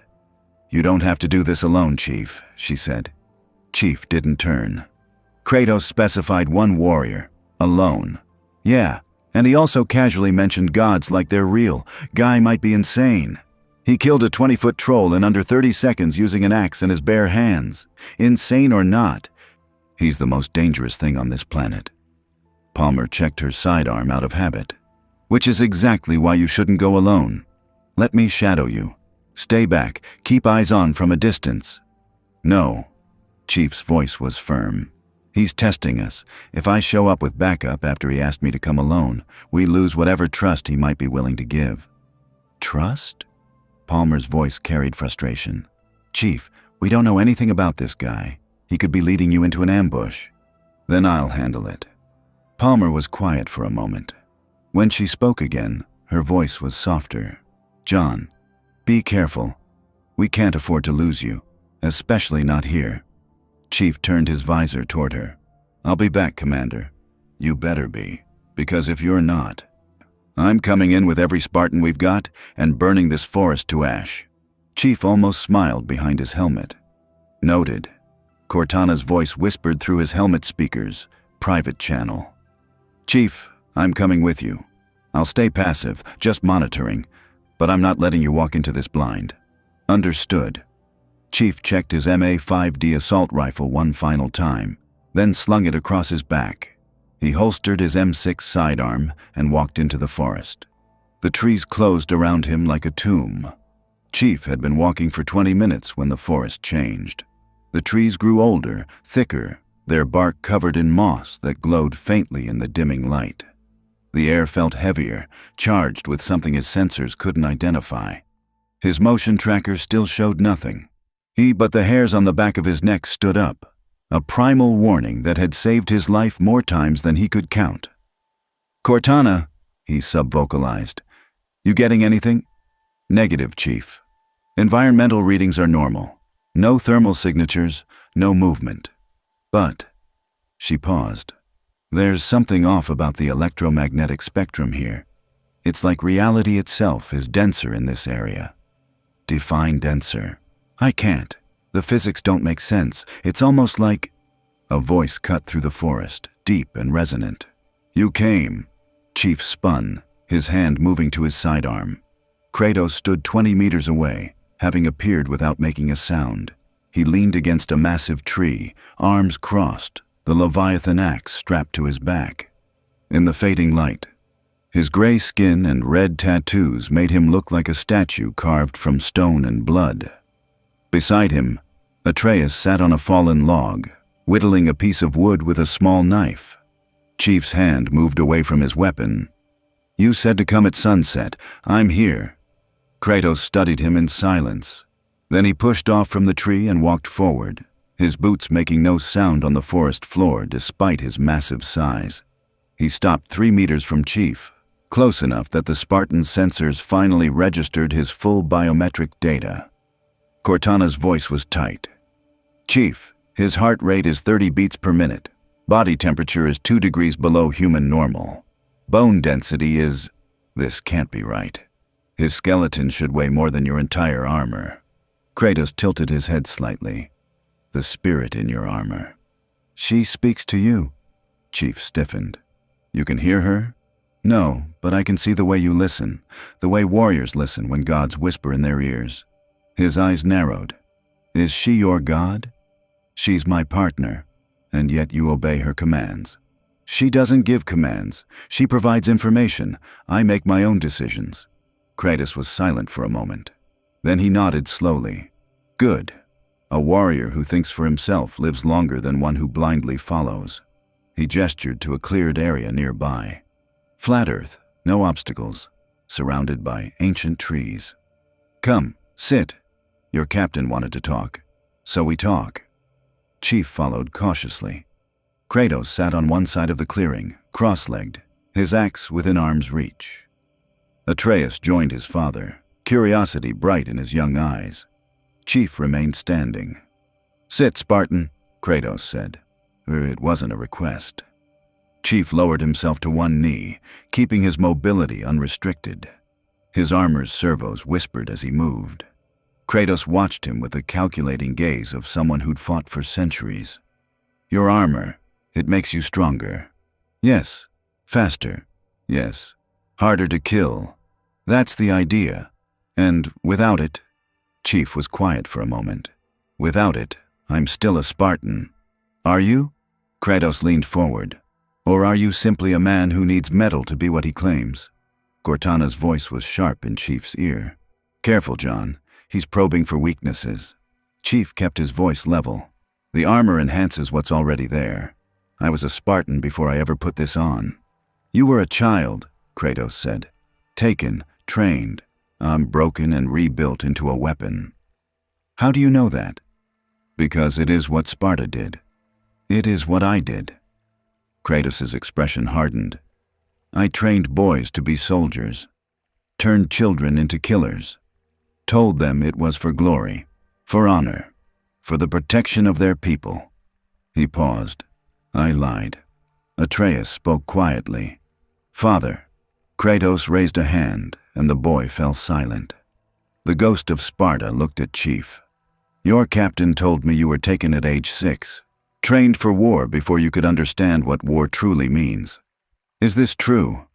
"You don't have to do this alone, Chief," she said. Chief didn't turn. Kratos specified one warrior, alone. Yeah, and he also casually mentioned gods like they're real. Guy might be insane. He killed a 20-foot troll in under 30 seconds using an axe in his bare hands. Insane or not, he's the most dangerous thing on this planet. Palmer checked her sidearm out of habit. "Which is exactly why you shouldn't go alone. Let me shadow you. Stay back, keep eyes on from a distance." "No." Chief's voice was firm. "He's testing us. If I show up with backup after he asked me to come alone, we lose whatever trust he might be willing to give." "Trust?" Palmer's voice carried frustration. "Chief, we don't know anything about this guy. He could be leading you into an ambush." "Then I'll handle it." Palmer was quiet for a moment. When she spoke again, her voice was softer. "John, be careful. We can't afford to lose you, especially not here." Chief turned his visor toward her. "I'll be back, Commander. You better be, because if you're not, I'm coming in with every Spartan we've got and burning this forest to ash." Chief almost smiled behind his helmet. "Noted." Cortana's voice whispered through his helmet speakers, private channel. "Chief, I'm coming with you. I'll stay passive, just monitoring, but I'm not letting you walk into this blind." "Understood." Chief checked his MA-5D assault rifle one final time, then slung it across his back. He holstered his M6 sidearm and walked into the forest. The trees closed around him like a tomb. Chief had been walking for 20 minutes when the forest changed. The trees grew older, thicker, their bark covered in moss that glowed faintly in the dimming light. The air felt heavier, charged with something his sensors couldn't identify. His motion tracker still showed nothing. But the hairs on the back of his neck stood up, a primal warning that had saved his life more times than he could count. "Cortana," he subvocalized. "You getting anything?" "Negative, Chief. Environmental readings are normal. No thermal signatures, no movement. But," she paused, "there's something off about the electromagnetic spectrum here. It's like reality itself is denser in this area." "Define denser." "I can't. The physics don't make sense. It's almost like—" A voice cut through the forest, deep and resonant. "You came." Chief spun, his hand moving to his sidearm. Kratos stood 20 meters away, having appeared without making a sound. He leaned against a massive tree, arms crossed, the Leviathan axe strapped to his back. In the fading light, his gray skin and red tattoos made him look like a statue carved from stone and blood. Beside him, Atreus sat on a fallen log, whittling a piece of wood with a small knife. Chief's hand moved away from his weapon. "You said to come at sunset. I'm here." Kratos studied him in silence. Then he pushed off from the tree and walked forward, his boots making no sound on the forest floor despite his massive size. He stopped 3 meters from Chief, close enough that the Spartan sensors finally registered his full biometric data. Cortana's voice was tight. "Chief, his heart rate is 30 beats per minute. Body temperature is 2 degrees below human normal. Bone density is— This can't be right. His skeleton should weigh more than your entire armor." Kratos tilted his head slightly. "The spirit in your armor." "She speaks to you." Chief stiffened. "You can hear her?" "No, but I can see the way you listen, the way warriors listen when gods whisper in their ears." His eyes narrowed. "Is she your god?" "She's my partner, and yet you obey her commands." "She doesn't give commands. She provides information. I make my own decisions." Kratos was silent for a moment. Then he nodded slowly. "Good. A warrior who thinks for himself lives longer than one who blindly follows." He gestured to a cleared area nearby. Flat earth, no obstacles, surrounded by ancient trees. "Come, sit. Your captain wanted to talk, so we talk." Chief followed cautiously. Kratos sat on one side of the clearing, cross-legged, his axe within arm's reach. Atreus joined his father, curiosity bright in his young eyes. Chief remained standing. "Sit, Spartan," Kratos said. It wasn't a request. Chief lowered himself to one knee, keeping his mobility unrestricted. His armor's servos whispered as he moved. Kratos watched him with the calculating gaze of someone who'd fought for centuries. "Your armor, it makes you stronger." "Yes." "Faster." "Yes." "Harder to kill." "That's the idea. And without it—" Chief was quiet for a moment. "Without it, I'm still a Spartan." "Are you?" Kratos leaned forward. "Or are you simply a man who needs metal to be what he claims?" Cortana's voice was sharp in Chief's ear. "Careful, John. He's probing for weaknesses." Chief kept his voice level. "The armor enhances what's already there. I was a Spartan before I ever put this on." "You were a child," Kratos said. "Taken, trained. I'm broken and rebuilt into a weapon." "How do you know that?" "Because it is what Sparta did. It is what I did." Kratos' expression hardened. "I trained boys to be soldiers, turned children into killers, told them it was for glory, for honor, for the protection of their people." He paused. "I lied." Atreus spoke quietly. "Father." Kratos raised a hand, and the boy fell silent. The ghost of Sparta looked at Chief. "Your captain told me you were taken at age 6. Trained for war before you could understand what war truly means. Is this true?"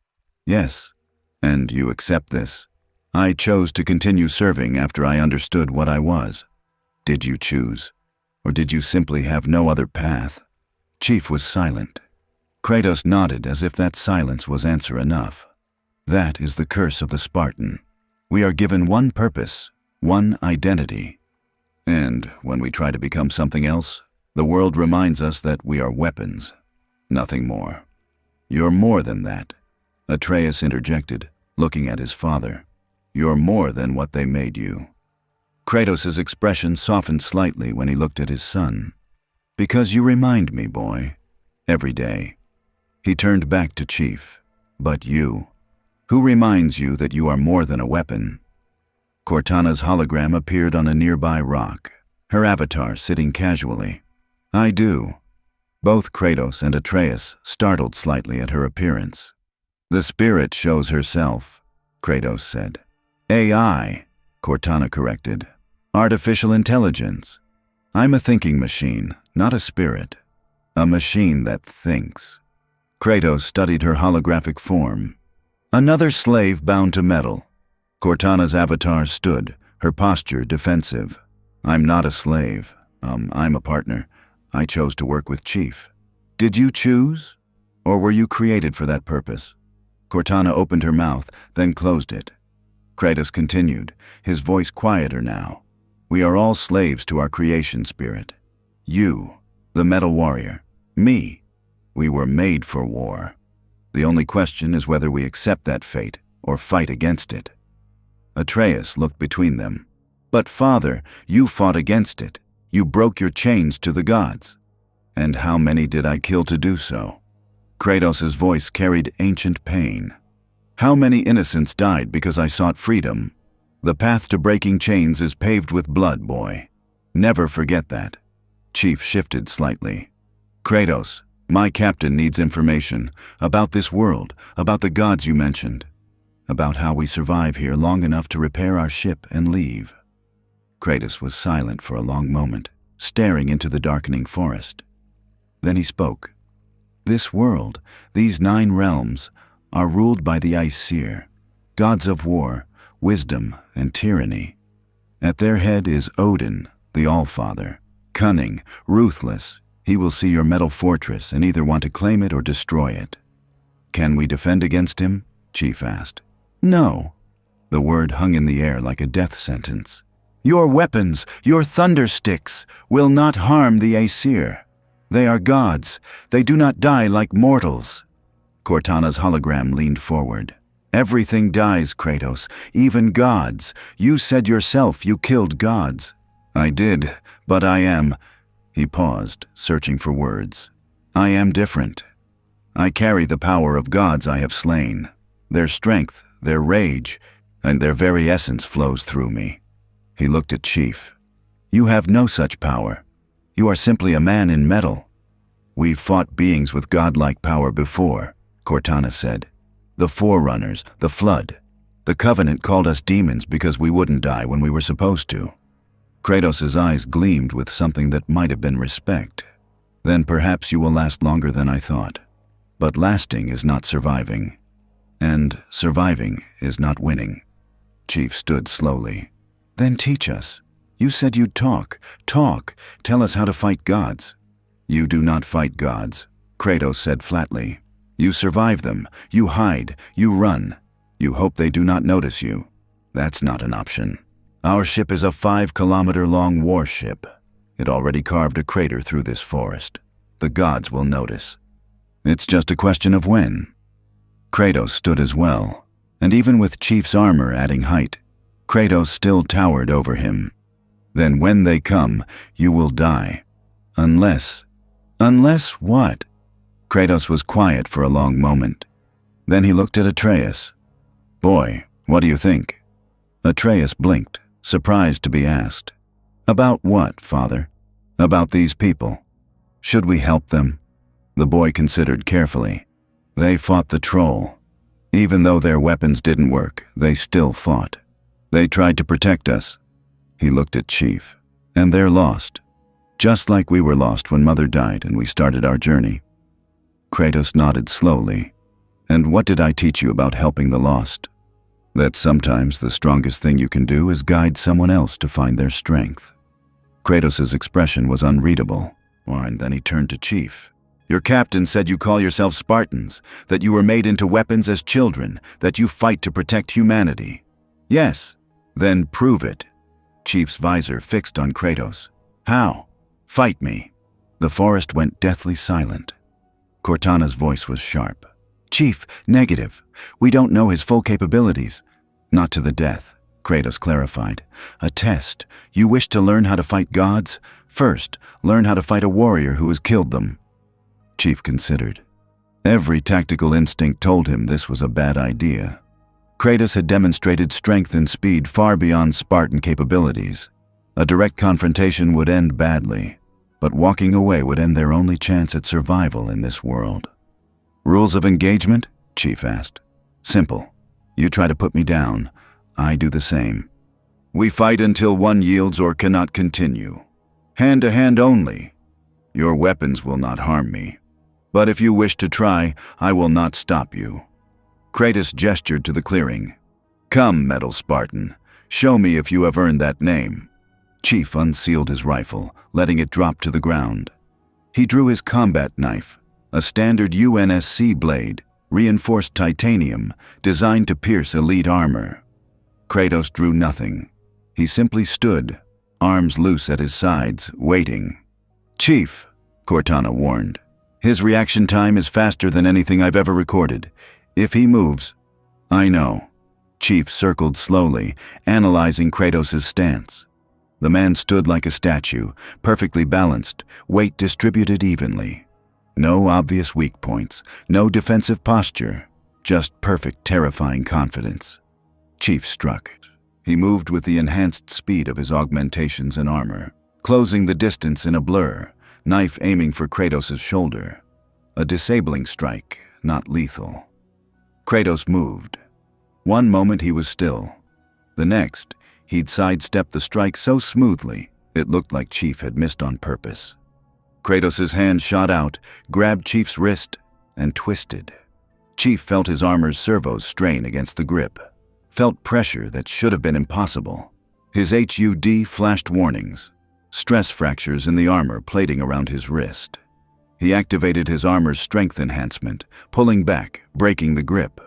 "Yes." "And you accept this?" "I chose to continue serving after I understood what I was." "Did you choose? Or did you simply have no other path?" Chief was silent. Kratos nodded as if that silence was answer enough. "That is the curse of the Spartan. We are given one purpose, one identity. And when we try to become something else, the world reminds us that we are weapons, nothing more." "You're more than that," Atreus interjected, looking at his father. "You're more than what they made you." Kratos' expression softened slightly when he looked at his son. "Because you remind me, boy, every day." He turned back to Chief. "But you, who reminds you that you are more than a weapon?" Cortana's hologram appeared on a nearby rock, her avatar sitting casually. "I do." Both Kratos and Atreus startled slightly at her appearance. "The spirit shows herself," Kratos said. "AI," Cortana corrected. "Artificial intelligence. I'm a thinking machine, not a spirit. A machine that thinks." Kratos studied her holographic form. "Another slave bound to metal." Cortana's avatar stood, her posture defensive. "I'm not a slave. I'm a partner. I chose to work with Chief." "Did you choose? Or were you created for that purpose?" Cortana opened her mouth, then closed it. Kratos continued, his voice quieter now. "We are all slaves to our creation spirit. You, the metal warrior. Me. We were made for war. The only question is whether we accept that fate or fight against it." Atreus looked between them. "But father, you fought against it. You broke your chains to the gods." "And how many did I kill to do so?" Kratos' voice carried ancient pain. "How many innocents died because I sought freedom? The path to breaking chains is paved with blood, boy. Never forget that." Chief shifted slightly. "Kratos, my captain needs information about this world, about the gods you mentioned, about how we survive here long enough to repair our ship and leave." Kratos was silent for a long moment, staring into the darkening forest. Then he spoke. "This world, these 9 realms, are ruled by the Aesir, gods of war, wisdom, and tyranny. At their head is Odin, the Allfather, cunning, ruthless. He will see your metal fortress and either want to claim it or destroy it." "Can we defend against him?" Chief asked. "No." The word hung in the air like a death sentence. "Your weapons, your thunder sticks, will not harm the Aesir. They are gods. They do not die like mortals." Cortana's hologram leaned forward. "Everything dies, Kratos, even gods. You said yourself you killed gods." "I did, but I am—" He paused, searching for words. "I am different. I carry the power of gods I have slain. Their strength, their rage, and their very essence flows through me. He looked at Chief. You have no such power. You are simply a man in metal. We've fought beings with godlike power before, Cortana said. The Forerunners, the Flood. The Covenant called us demons because we wouldn't die when we were supposed to. Kratos' eyes gleamed with something that might have been respect. Then perhaps you will last longer than I thought. But lasting is not surviving. And surviving is not winning. Chief stood slowly. Then teach us. You said you'd talk. Talk. Tell us how to fight gods. You do not fight gods, Kratos said flatly. You survive them. You hide. You run. You hope they do not notice you. That's not an option. Our ship is a 5-kilometer-long warship. It already carved a crater through this forest. The gods will notice. It's just a question of when. Kratos stood as well, and even with Chief's armor adding height, Kratos still towered over him. Then when they come, you will die. Unless what? Kratos was quiet for a long moment. Then he looked at Atreus. Boy, what do you think? Atreus blinked, surprised to be asked. About what, father? About these people. Should we help them? The boy considered carefully. They fought the troll. Even though their weapons didn't work, they still fought. They tried to protect us. He looked at Chief. And they're lost. Just like we were lost when Mother died and we started our journey. Kratos nodded slowly. And what did I teach you about helping the lost? That sometimes the strongest thing you can do is guide someone else to find their strength. Kratos' expression was unreadable, and then he turned to Chief. Your captain said you call yourselves Spartans, that you were made into weapons as children, that you fight to protect humanity. Yes, then prove it. Chief's visor fixed on Kratos. How? Fight me. The forest went deathly silent. Cortana's voice was sharp. Chief, negative. We don't know his full capabilities. Not to the death, Kratos clarified. A test. You wish to learn how to fight gods? First, learn how to fight a warrior who has killed them. Chief considered. Every tactical instinct told him this was a bad idea. Kratos had demonstrated strength and speed far beyond Spartan capabilities. A direct confrontation would end badly, but walking away would end their only chance at survival in this world. Rules of engagement? Chief asked. Simple. You try to put me down, I do the same. We fight until one yields or cannot continue. Hand to hand only. Your weapons will not harm me. But if you wish to try, I will not stop you. Kratos gestured to the clearing. Come, Metal Spartan. Show me if you have earned that name. Chief unsealed his rifle, letting it drop to the ground. He drew his combat knife, a standard UNSC blade, reinforced titanium, designed to pierce elite armor. Kratos drew nothing. He simply stood, arms loose at his sides, waiting. Chief, Cortana warned. His reaction time is faster than anything I've ever recorded. If he moves, I know. Chief circled slowly, analyzing Kratos' stance. The man stood like a statue, perfectly balanced, weight distributed evenly. No obvious weak points, no defensive posture, just perfect, terrifying confidence. Chief struck. He moved with the enhanced speed of his augmentations and armor, closing the distance in a blur, knife aiming for Kratos' shoulder. A disabling strike, not lethal. Kratos moved. One moment he was still. The next, he'd sidestepped the strike so smoothly, it looked like Chief had missed on purpose. Kratos' hand shot out, grabbed Chief's wrist, and twisted. Chief felt his armor's servos strain against the grip, felt pressure that should have been impossible. His HUD flashed warnings, stress fractures in the armor plating around his wrist. He activated his armor's strength enhancement, pulling back, breaking the grip.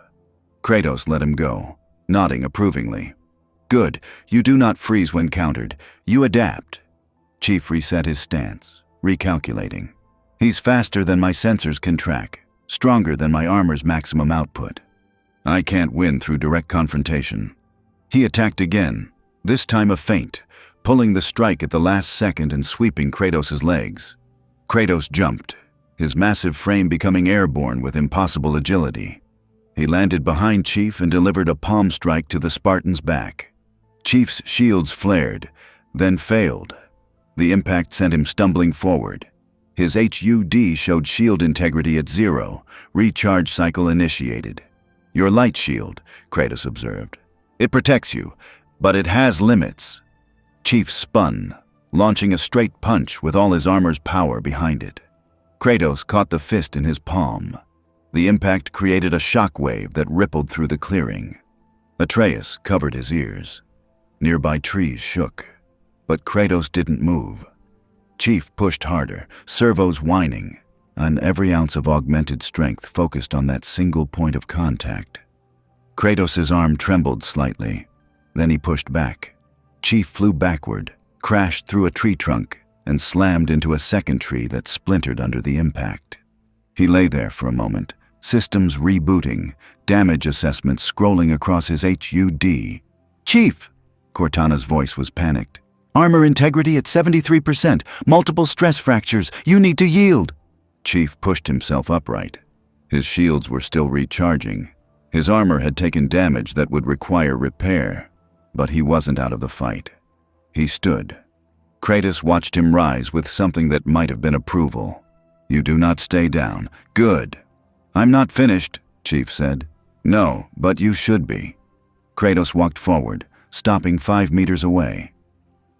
Kratos let him go, nodding approvingly. Good, you do not freeze when countered. You adapt. Chief reset his stance, recalculating. He's faster than my sensors can track, stronger than my armor's maximum output. I can't win through direct confrontation. He attacked again, this time a feint, pulling the strike at the last second and sweeping Kratos' legs. Kratos jumped, his massive frame becoming airborne with impossible agility. He landed behind Chief and delivered a palm strike to the Spartan's back. Chief's shields flared, then failed. The impact sent him stumbling forward. His HUD showed shield integrity at 0, recharge cycle initiated. "Your light shield," Kratos observed. "It protects you, but it has limits." Chief spun, launching a straight punch with all his armor's power behind it. Kratos caught the fist in his palm. The impact created a shockwave that rippled through the clearing. Atreus covered his ears. Nearby trees shook, but Kratos didn't move. Chief pushed harder, servos whining, and every ounce of augmented strength focused on that single point of contact. Kratos' arm trembled slightly. Then he pushed back. Chief flew backward, crashed through a tree trunk, and slammed into a second tree that splintered under the impact. He lay there for a moment, systems rebooting, damage assessments scrolling across his HUD. "Chief!" Cortana's voice was panicked. "Armor integrity at 73%, multiple stress fractures, you need to yield." Chief pushed himself upright. His shields were still recharging. His armor had taken damage that would require repair, but he wasn't out of the fight. He stood. Kratos watched him rise with something that might have been approval. "You do not stay down. Good." "I'm not finished," Chief said. "No, but you should be." Kratos walked forward, stopping 5 meters away.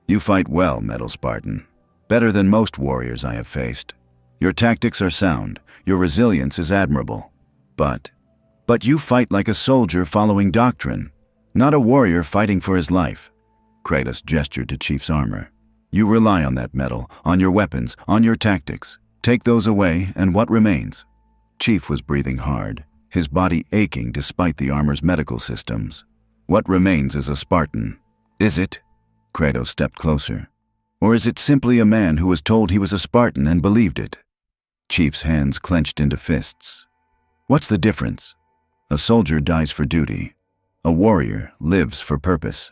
"You fight well, Metal Spartan. Better than most warriors I have faced. Your tactics are sound, your resilience is admirable. But you fight like a soldier following doctrine, not a warrior fighting for his life." Kratos gestured to Chief's armor. "You rely on that metal, on your weapons, on your tactics. Take those away, and what remains?" Chief was breathing hard, his body aching despite the armor's medical systems. "What remains is a Spartan." "Is it?" Kratos stepped closer. "Or is it simply a man who was told he was a Spartan and believed it?" Chief's hands clenched into fists. "What's the difference? A soldier dies for duty. A warrior lives for purpose."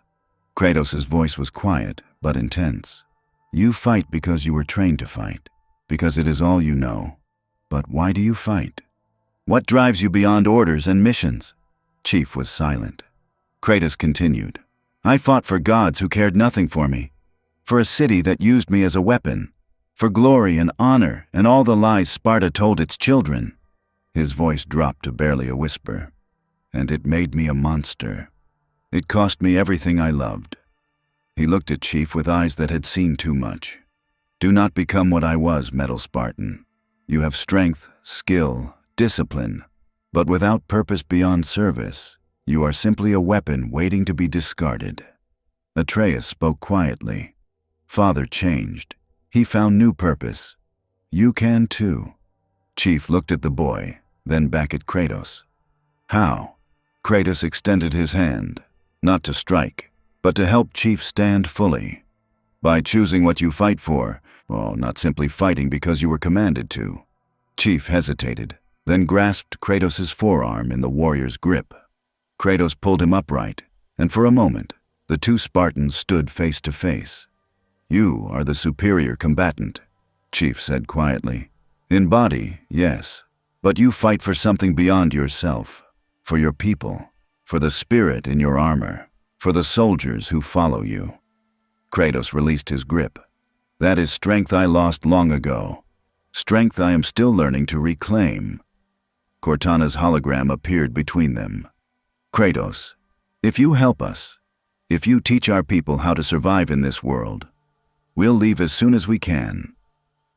Kratos' voice was quiet, but intense. "You fight because you were trained to fight, because it is all you know. But why do you fight? What drives you beyond orders and missions?" Chief was silent. Kratos continued. "I fought for gods who cared nothing for me, for a city that used me as a weapon, for glory and honor and all the lies Sparta told its children." His voice dropped to barely a whisper. "And it made me a monster. It cost me everything I loved." He looked at Chief with eyes that had seen too much. "Do not become what I was, Metal Spartan. You have strength, skill, discipline, but without purpose beyond service, you are simply a weapon waiting to be discarded." Atreus spoke quietly. "Father changed. He found new purpose. You can too." Chief looked at the boy, then back at Kratos. "How?" Kratos extended his hand, not to strike, but to help Chief stand fully. "By choosing what you fight for, not simply fighting because you were commanded to." Chief hesitated, then grasped Kratos' forearm in the warrior's grip. Kratos pulled him upright, and for a moment, the two Spartans stood face to face. "You are the superior combatant," Chief said quietly. "In body, yes, but you fight for something beyond yourself, for your people, for the spirit in your armor, for the soldiers who follow you." Kratos released his grip. "That is strength I lost long ago, strength I am still learning to reclaim." Cortana's hologram appeared between them. "Kratos, if you help us, if you teach our people how to survive in this world, we'll leave as soon as we can.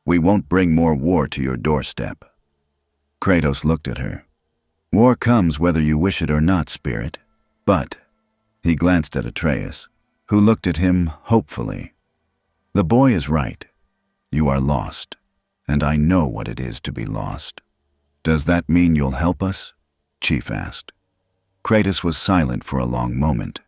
We won't bring more war to your doorstep." Kratos looked at her. "War comes whether you wish it or not, Spirit. But," he glanced at Atreus, who looked at him hopefully. "The boy is right. You are lost, and I know what it is to be lost." "Does that mean you'll help us?" Chief asked. Kratos was silent for a long moment.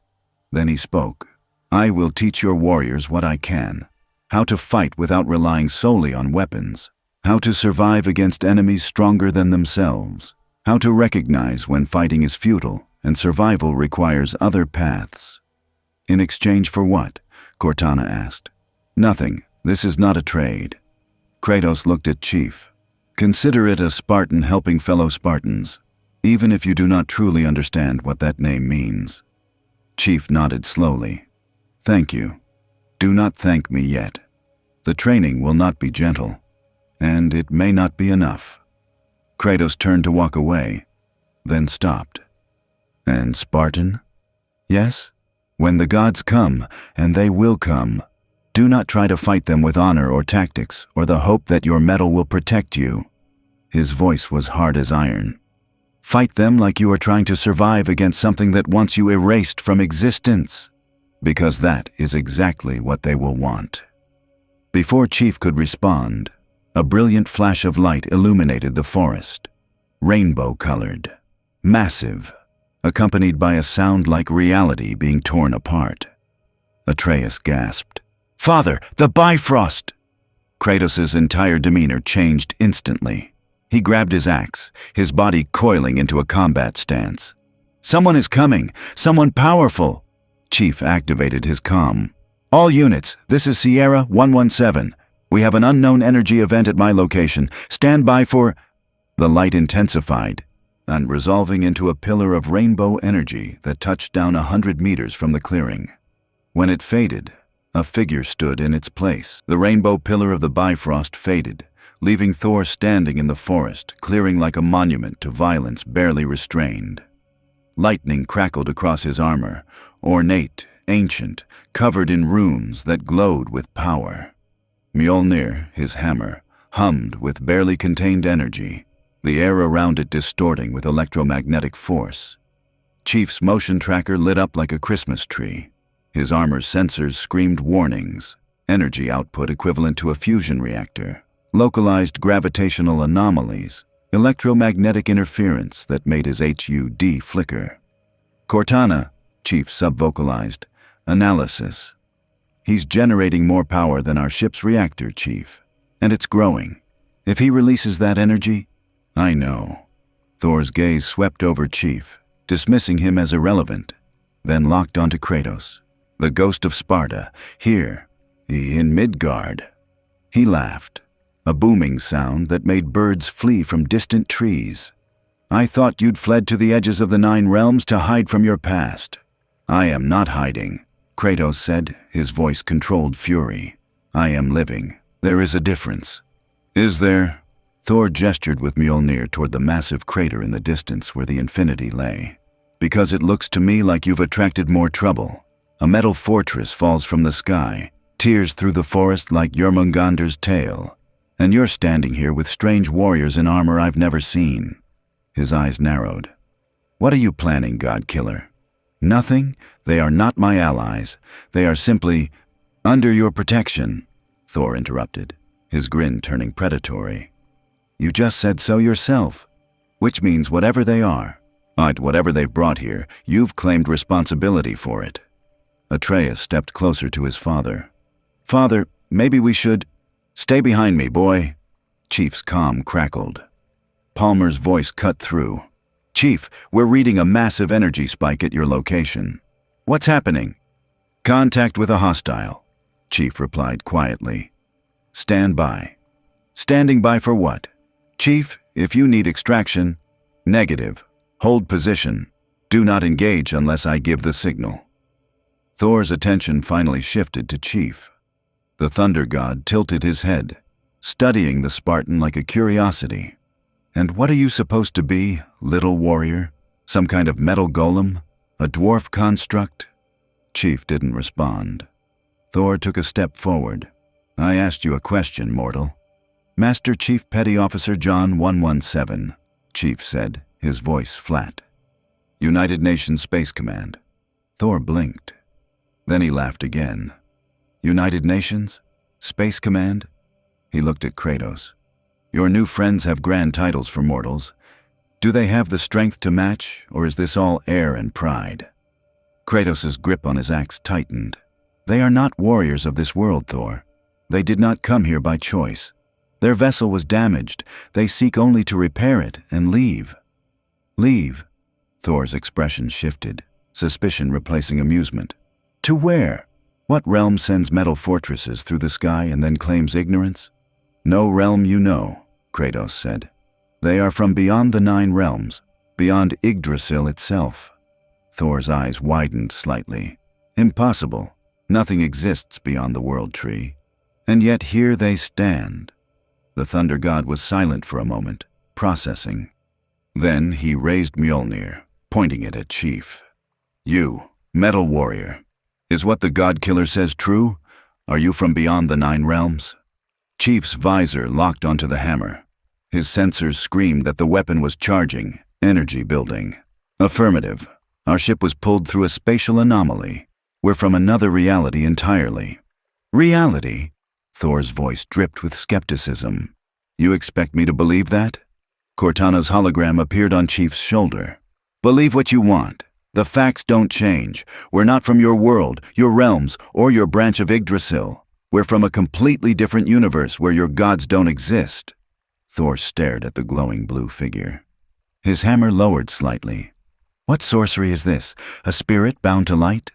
Then he spoke. "I will teach your warriors what I can. How to fight without relying solely on weapons. How to survive against enemies stronger than themselves. How to recognize when fighting is futile and survival requires other paths." "In exchange for what?" Cortana asked. "Nothing. This is not a trade." Kratos looked at Chief. "Consider it a Spartan helping fellow Spartans. even if you do not truly understand what that name means. Chief nodded slowly. Thank you. Do not thank me yet. The training will not be gentle, and it may not be enough. Kratos turned to walk away, then stopped. And Spartan? Yes? When the gods come, and they will come, do not try to fight them with honor or tactics or the hope that your metal will protect you. His voice was hard as iron. Fight them like you are trying to survive against something that wants you erased from existence, because that is exactly what they will want. Before Chief could respond, a brilliant flash of light illuminated the forest, rainbow-colored, massive, accompanied by a sound like reality being torn apart. Atreus gasped. "Father, the Bifrost!" Kratos' entire demeanor changed instantly. He grabbed his axe, his body coiling into a combat stance. "Someone is coming! Someone powerful!" Chief activated his comm. "All units, this is Sierra 117. We have an unknown energy event at my location. Stand by for—" The light intensified, and resolving into a pillar of rainbow energy that touched down 100 meters from the clearing. When it faded, a figure stood in its place. The rainbow pillar of the Bifrost faded, leaving Thor standing in the forest, clearing like a monument to violence barely restrained. Lightning crackled across his armor, ornate, ancient, covered in runes that glowed with power. Mjolnir, his hammer, hummed with barely contained energy, the air around it distorting with electromagnetic force. Chief's motion tracker lit up like a Christmas tree. His armor's sensors screamed warnings, energy output equivalent to a fusion reactor, localized gravitational anomalies, electromagnetic interference that made his HUD flicker. "Cortana," Chief subvocalized, "analysis. He's generating more power than our ship's reactor, Chief, and it's growing. If he releases that energy—" "I know." Thor's gaze swept over Chief, dismissing him as irrelevant, then locked onto Kratos. "The ghost of Sparta, here, in Midgard." He laughed, a booming sound that made birds flee from distant trees. "I thought you'd fled to the edges of the 9 realms to hide from your past." "I am not hiding," Kratos said, his voice controlled fury. "I am living. There is a difference." "Is there?" Thor gestured with Mjolnir toward the massive crater in the distance where the Infinity lay. "Because it looks to me like you've attracted more trouble. A metal fortress falls from the sky, tears through the forest like Jormungandr's tail. And you're standing here with strange warriors in armor I've never seen." His eyes narrowed. "What are you planning, God-killer?" "Nothing. They are not my allies. They are simply under your protection," Thor interrupted, his grin turning predatory. "You just said so yourself. Which means whatever they are, whatever they've brought here, you've claimed responsibility for it." Atreus stepped closer to his father. "Father, maybe we should—" "Stay behind me, boy." Chief's comm crackled. Palmer's voice cut through. "Chief, we're reading a massive energy spike at your location." "What's happening?" "Contact with a hostile," Chief replied quietly. "Stand by." "Standing by for what?" "Chief, if you need extraction—" "Negative. Hold position. Do not engage unless I give the signal." Thor's attention finally shifted to Chief. The Thunder God tilted his head, studying the Spartan like a curiosity. "And what are you supposed to be, little warrior? Some kind of metal golem? A dwarf construct?" Chief didn't respond. Thor took a step forward. "I asked you a question, mortal." "Master Chief Petty Officer John 117, Chief said, his voice flat. "United Nations Space Command." Thor blinked. Then he laughed again. "United Nations? Space Command?" He looked at Kratos. "Your new friends have grand titles for mortals. Do they have the strength to match, or is this all air and pride?" Kratos' grip on his axe tightened. "They are not warriors of this world, Thor. They did not come here by choice. Their vessel was damaged. They seek only to repair it and leave." "Leave?" Thor's expression shifted, suspicion replacing amusement. "To where? What realm sends metal fortresses through the sky and then claims ignorance?" "No realm you know," Kratos said. "They are from beyond the 9 realms. beyond Yggdrasil itself. Thor's eyes widened slightly. Impossible. Nothing exists beyond the World Tree. And yet here they stand. The Thunder God was silent for a moment, processing. Then he raised Mjolnir, pointing it at Chief. You, Metal Warrior, is what the God Killer says true? Are you from beyond the 9 realms? Chief's visor locked onto the hammer. His sensors screamed that the weapon was charging, energy building. Affirmative. Our ship was pulled through a spatial anomaly. We're from another reality entirely. Reality? Thor's voice dripped with skepticism. You expect me to believe that? Cortana's hologram appeared on Chief's shoulder. Believe what you want. The facts don't change. We're not from your world, your realms, or your branch of Yggdrasil. We're from a completely different universe where your gods don't exist. Thor stared at the glowing blue figure. His hammer lowered slightly. What sorcery is this? A spirit bound to light?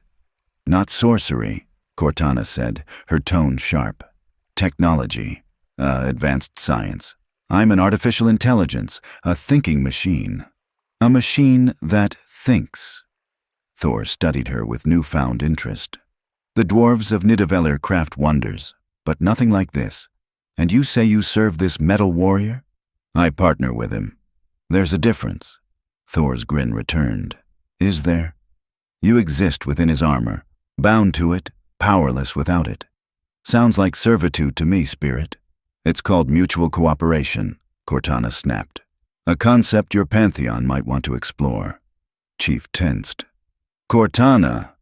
Not sorcery, Cortana said, her tone sharp. Technology. Advanced science. I'm an artificial intelligence, a thinking machine. A machine that thinks. Thor studied her with newfound interest. The dwarves of Nidavellir craft wonders, but nothing like this. And you say you serve this metal warrior? I partner with him. There's a difference. Thor's grin returned. Is there? You exist within his armor, bound to it, powerless without it. Sounds like servitude to me, Spirit. It's called mutual cooperation, Cortana snapped. A concept your pantheon might want to explore. Chief tensed. Cortana!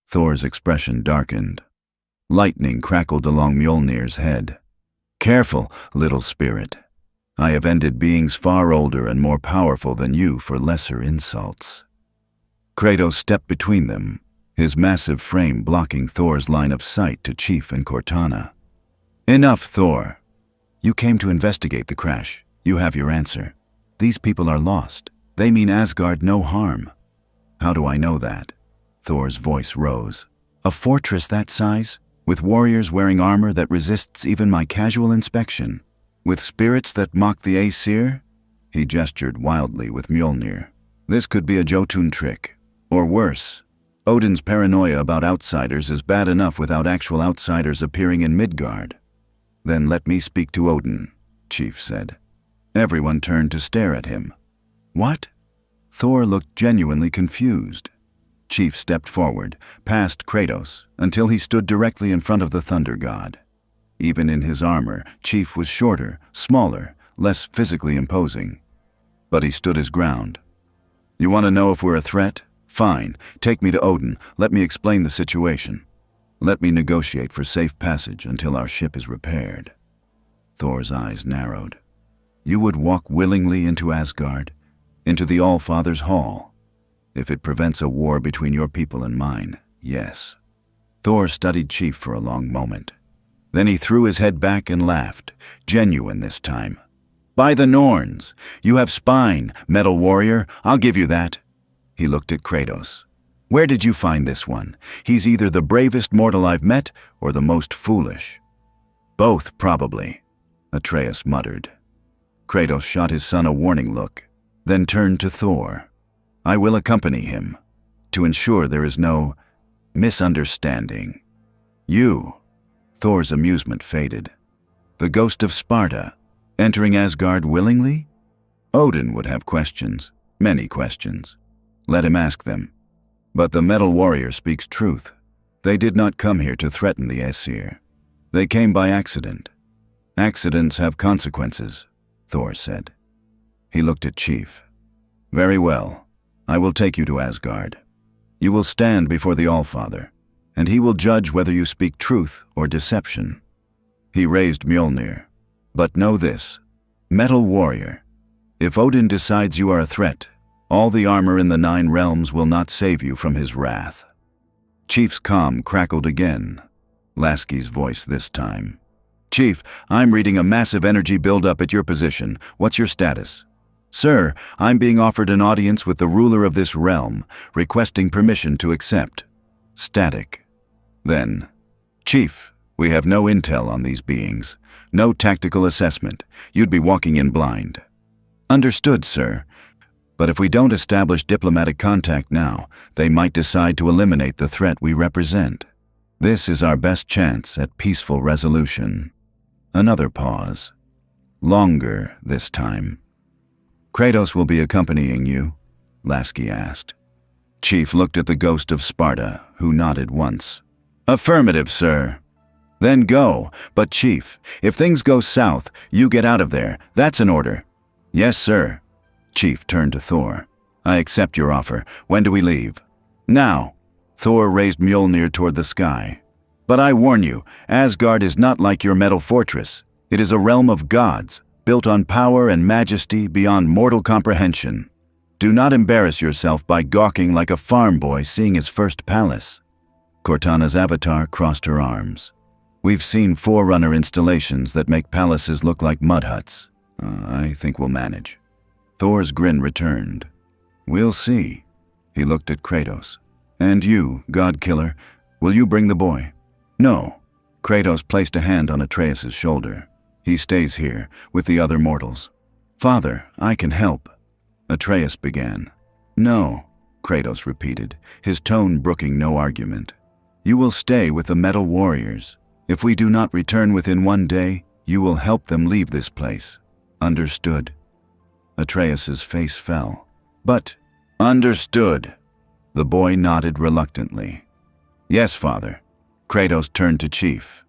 Thor's expression darkened. Lightning crackled along Mjolnir's head. Careful, little spirit. I have ended beings far older and more powerful than you for lesser insults. Kratos stepped between them, his massive frame blocking Thor's line of sight to Chief and Cortana. Enough, Thor. You came to investigate the crash. You have your answer. These people are lost. They mean Asgard no harm. How do I know that? Thor's voice rose. A fortress that size, with warriors wearing armor that resists even my casual inspection, with spirits that mock the Aesir? He gestured wildly with Mjolnir. This could be a Jotun trick. Or worse, Odin's paranoia about outsiders is bad enough without actual outsiders appearing in Midgard. Then let me speak to Odin, Chief said. Everyone turned to stare at him. What? Thor looked genuinely confused. Chief stepped forward, past Kratos, until he stood directly in front of the Thunder God. Even in his armor, Chief was shorter, smaller, less physically imposing. But he stood his ground. You want to know if we're a threat? Fine, take me to Odin, let me explain the situation. Let me negotiate for safe passage until our ship is repaired. Thor's eyes narrowed. You would walk willingly into Asgard, into the All-Father's Hall. If it prevents a war between your people and mine, yes. Thor studied Chief for a long moment. Then he threw his head back and laughed, genuine this time. By the Norns! You have spine, metal warrior, I'll give you that. He looked at Kratos. Where did you find this one? He's either the bravest mortal I've met or the most foolish. Both, probably, Atreus muttered. Kratos shot his son a warning look, then turned to Thor. I will accompany him, to ensure there is no misunderstanding. You, Thor's amusement faded. The ghost of Sparta, entering Asgard willingly? Odin would have questions, many questions. Let him ask them. But the metal warrior speaks truth. They did not come here to threaten the Aesir. They came by accident. Accidents have consequences, Thor said. He looked at Chief. Very well. I will take you to Asgard. You will stand before the Allfather, and he will judge whether you speak truth or deception. He raised Mjolnir. But know this, Metal Warrior, if Odin decides you are a threat, all the armor in the 9 realms will not save you from his wrath. Chief's calm crackled again, Lasky's voice this time. Chief, I'm reading a massive energy buildup at your position. What's your status? Sir, I'm being offered an audience with the ruler of this realm, requesting permission to accept. Static. Then, Chief, we have no intel on these beings, no tactical assessment. You'd be walking in blind. Understood, sir. But if we don't establish diplomatic contact now, they might decide to eliminate the threat we represent. This is our best chance at peaceful resolution. Another pause. Longer this time. Kratos will be accompanying you? Lasky asked. Chief looked at the ghost of Sparta, who nodded once. Affirmative, sir. Then go. But Chief, if things go south, you get out of there. That's an order. Yes, sir. Chief turned to Thor. I accept your offer. When do we leave? Now. Thor raised Mjolnir toward the sky. But I warn you, Asgard is not like your metal fortress. It is a realm of gods, built on power and majesty beyond mortal comprehension. Do not embarrass yourself by gawking like a farm boy seeing his first palace. Cortana's avatar crossed her arms. We've seen Forerunner installations that make palaces look like mud huts. I think we'll manage. Thor's grin returned. We'll see. He looked at Kratos. And you, God Killer, will you bring the boy? No. Kratos placed a hand on Atreus' shoulder. He stays here, with the other mortals. Father, I can help. Atreus began. No, Kratos repeated, his tone brooking no argument. You will stay with the metal warriors. If we do not return within 1 day, you will help them leave this place. Understood? Atreus' face fell. But, understood. The boy nodded reluctantly. Yes, father. Kratos turned to Chief.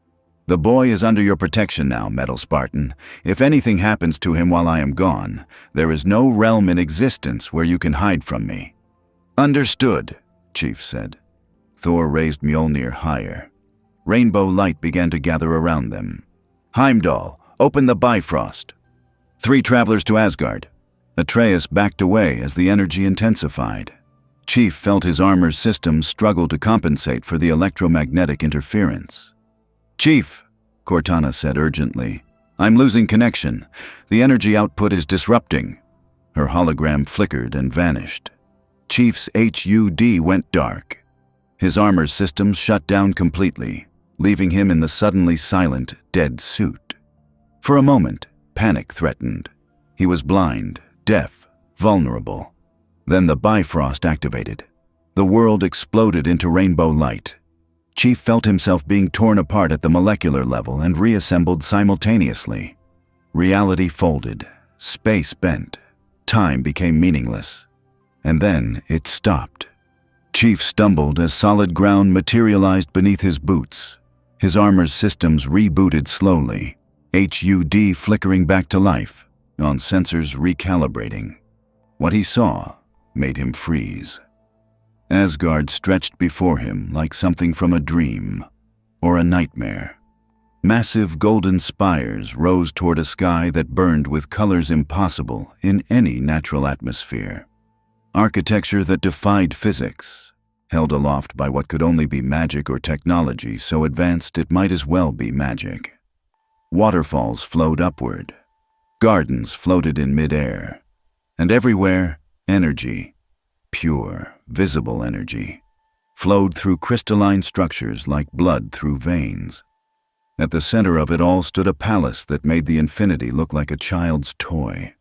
The boy is under your protection now, Metal Spartan. If anything happens to him while I am gone, there is no realm in existence where you can hide from me. Understood, Chief said. Thor raised Mjolnir higher. Rainbow light began to gather around them. Heimdall, open the Bifrost. 3 travelers to Asgard. Atreus backed away as the energy intensified. Chief felt his armor's systems struggle to compensate for the electromagnetic interference. Chief, Cortana said urgently, I'm losing connection. The energy output is disrupting. Her hologram flickered and vanished. Chief's HUD went dark. His armor's systems shut down completely, leaving him in the suddenly silent, dead suit. For a moment, panic threatened. He was blind, deaf, vulnerable. Then the Bifrost activated. The world exploded into rainbow light. Chief felt himself being torn apart at the molecular level and reassembled simultaneously. Reality folded, space bent, time became meaningless. And then it stopped. Chief stumbled as solid ground materialized beneath his boots. His armor's systems rebooted slowly, HUD flickering back to life, on sensors recalibrating. What he saw made him freeze. Asgard stretched before him like something from a dream or a nightmare. Massive golden spires rose toward a sky that burned with colors impossible in any natural atmosphere. Architecture that defied physics, held aloft by what could only be magic or technology so advanced it might as well be magic. Waterfalls flowed upward. Gardens floated in midair. And everywhere, energy, pure, visible energy, flowed through crystalline structures like blood through veins. At the center of it all stood a palace that made the Infinity look like a child's toy.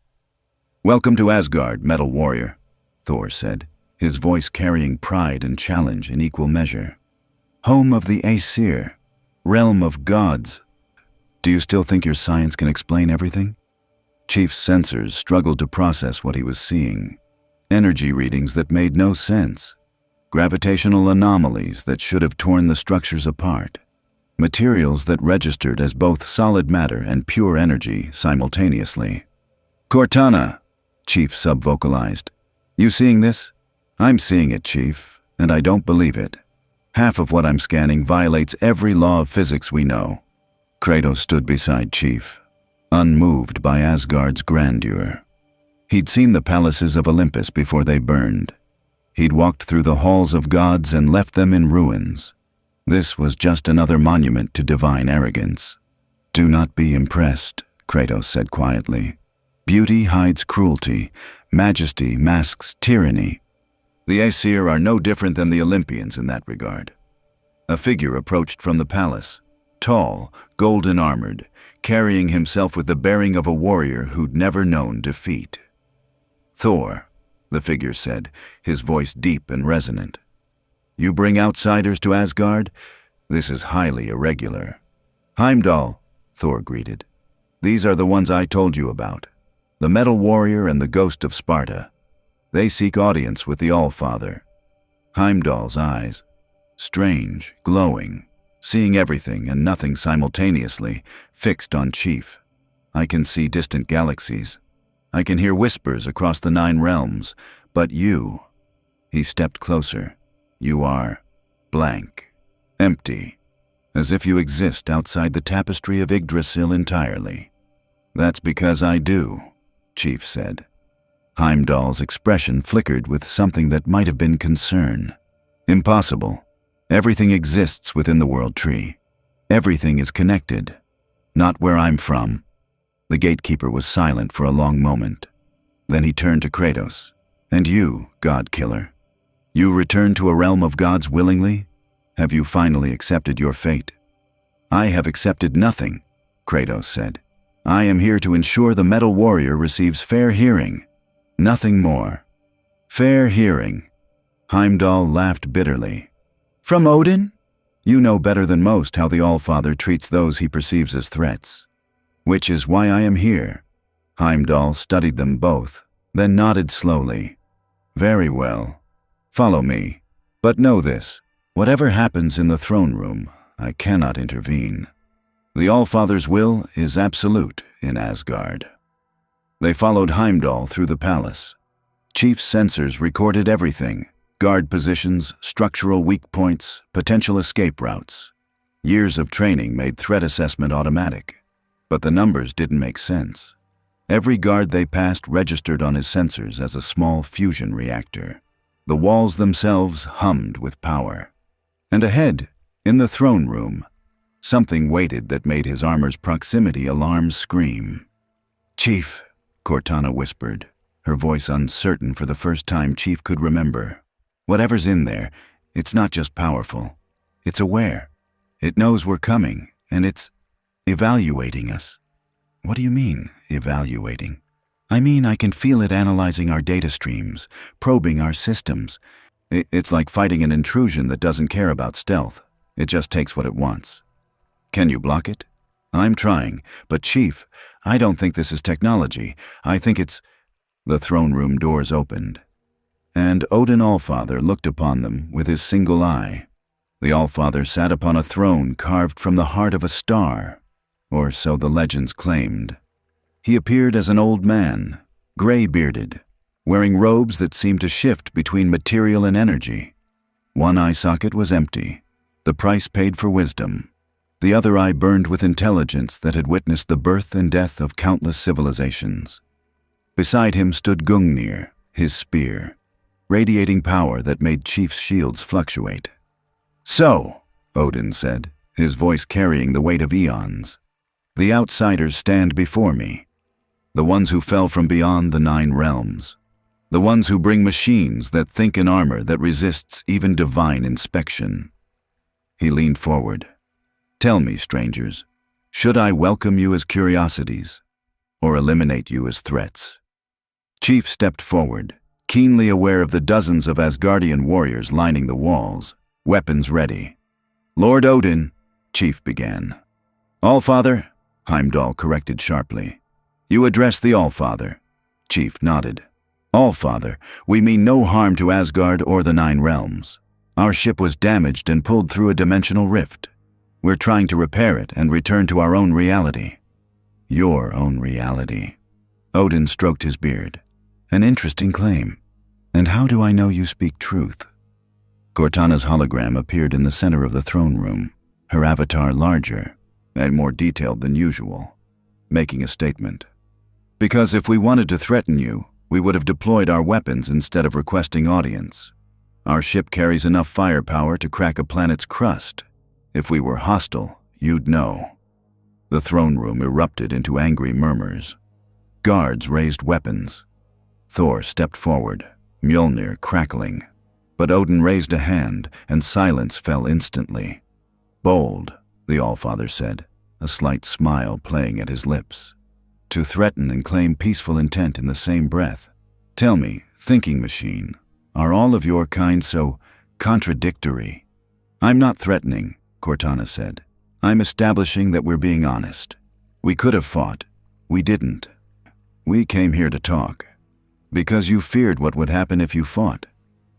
Welcome to Asgard, Metal Warrior, Thor said, his voice carrying pride and challenge in equal measure. Home of the Aesir, realm of gods. Do you still think your science can explain everything? Chief's sensors struggled to process what he was seeing. Energy readings that made no sense. Gravitational anomalies that should have torn the structures apart. Materials that registered as both solid matter and pure energy simultaneously. Cortana, Chief subvocalized. You seeing this? I'm seeing it, Chief, and I don't believe it. Half of what I'm scanning violates every law of physics we know. Kratos stood beside Chief, unmoved by Asgard's grandeur. He'd seen the palaces of Olympus before they burned. He'd walked through the halls of gods and left them in ruins. This was just another monument to divine arrogance. Do not be impressed, Kratos said quietly. Beauty hides cruelty, majesty masks tyranny. The Aesir are no different than the Olympians in that regard. A figure approached from the palace, tall, golden armored, carrying himself with the bearing of a warrior who'd never known defeat. Thor, the figure said, his voice deep and resonant. You bring outsiders to Asgard? This is highly irregular. Heimdall, Thor greeted. These are the ones I told you about. The Metal Warrior and the Ghost of Sparta. They seek audience with the All-Father. Heimdall's eyes, strange, glowing, seeing everything and nothing simultaneously, fixed on Chief. I can see distant galaxies. I can hear whispers across the 9 realms, but you, he stepped closer. You are blank, empty, as if you exist outside the tapestry of Yggdrasil entirely. That's because I do, Chief said. Heimdall's expression flickered with something that might have been concern. Impossible. Everything exists within the world tree. Everything is connected. Not where I'm from. The gatekeeper was silent for a long moment. Then he turned to Kratos. And you, God Killer? You return to a realm of gods willingly? Have you finally accepted your fate? I have accepted nothing, Kratos said. I am here to ensure the Metal Warrior receives fair hearing. Nothing more. Fair hearing. Heimdall laughed bitterly. From Odin? You know better than most how the All-Father treats those he perceives as threats. Which is why I am here. Heimdall studied them both, then nodded slowly. Very well. Follow me. But know this, whatever happens in the throne room, I cannot intervene. The All-Father's will is absolute in Asgard. They followed Heimdall through the palace. Chief's sensors recorded everything: guard positions, structural weak points, potential escape routes. Years of training made threat assessment automatic, but the numbers didn't make sense. Every guard they passed registered on his sensors as a small fusion reactor. The walls themselves hummed with power. And ahead, in the throne room, something waited that made his armor's proximity alarms scream. Chief, Cortana whispered, her voice uncertain for the first time Chief could remember. Whatever's in there, it's not just powerful. It's aware. It knows we're coming, and it's evaluating us. What do you mean, evaluating? I mean, I can feel it analyzing our data streams, probing our systems. It's like fighting an intrusion that doesn't care about stealth. It just takes what it wants. Can you block it? I'm trying, but Chief, I don't think this is technology. I think it's... The throne room doors opened, and Odin Allfather looked upon them with his single eye. The Allfather sat upon a throne carved from the heart of a star, or so the legends claimed. He appeared as an old man, gray-bearded, wearing robes that seemed to shift between material and energy. One eye socket was empty, the price paid for wisdom. The other eye burned with intelligence that had witnessed the birth and death of countless civilizations. Beside him stood Gungnir, his spear, radiating power that made Chief's shields fluctuate. So, Odin said, his voice carrying the weight of eons, the outsiders stand before me. The ones who fell from beyond the 9 realms. The ones who bring machines that think in armor that resists even divine inspection. He leaned forward. Tell me, strangers, should I welcome you as curiosities, or eliminate you as threats? Chief stepped forward, keenly aware of the dozens of Asgardian warriors lining the walls, weapons ready. Lord Odin, Chief began. Allfather, Heimdall corrected sharply. You address the Allfather. Chief nodded. Allfather, we mean no harm to Asgard or the 9 realms. Our ship was damaged and pulled through a dimensional rift. We're trying to repair it and return to our own reality. Your own reality. Odin stroked his beard. An interesting claim. And how do I know you speak truth? Cortana's hologram appeared in the center of the throne room, her avatar larger and more detailed than usual, making a statement. Because if we wanted to threaten you, we would have deployed our weapons instead of requesting audience. Our ship carries enough firepower to crack a planet's crust. If we were hostile, you'd know. The throne room erupted into angry murmurs. Guards raised weapons. Thor stepped forward, Mjolnir crackling. But Odin raised a hand, and silence fell instantly. Bold, the Allfather said, a slight smile playing at his lips. To threaten and claim peaceful intent in the same breath. Tell me, Thinking machine, are all of your kind so contradictory? I'm not threatening, Cortana said. I'm establishing that we're being honest. We could have fought. We didn't. We came here to talk. Because you feared what would happen if you fought.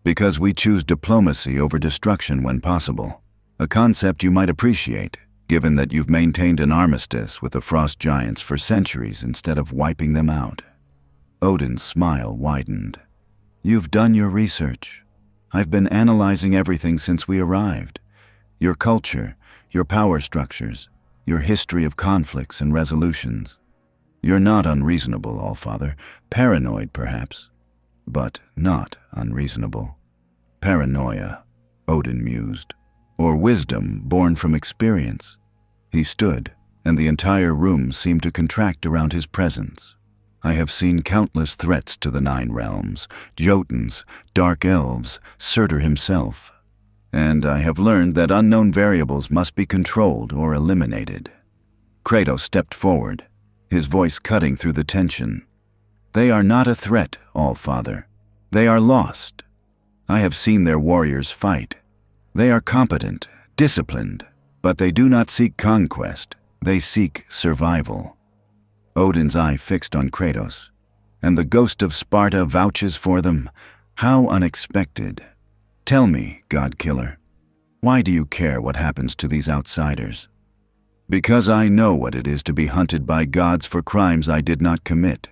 Because we choose diplomacy over destruction when possible. A concept you might appreciate, given that you've maintained an armistice with the frost giants for centuries instead of wiping them out. Odin's smile widened. You've done your research. I've been analyzing everything since we arrived. Your culture, your power structures, your history of conflicts and resolutions. You're not unreasonable, Allfather. Paranoid, perhaps, but not unreasonable. Paranoia, Odin mused, or wisdom born from experience. He stood, and the entire room seemed to contract around his presence. I have seen countless threats to the Nine Realms, Jotuns, Dark Elves, Surtur himself. And I have learned that unknown variables must be controlled or eliminated. Kratos stepped forward, his voice cutting through the tension. They are not a threat, Allfather. They are lost. I have seen their warriors fight. They are competent, disciplined, but they do not seek conquest. They seek survival. Odin's eye fixed on Kratos, and the ghost of Sparta vouches for them. How unexpected. Tell me, God-killer, why do you care what happens to these outsiders? Because I know what it is to be hunted by gods for crimes I did not commit.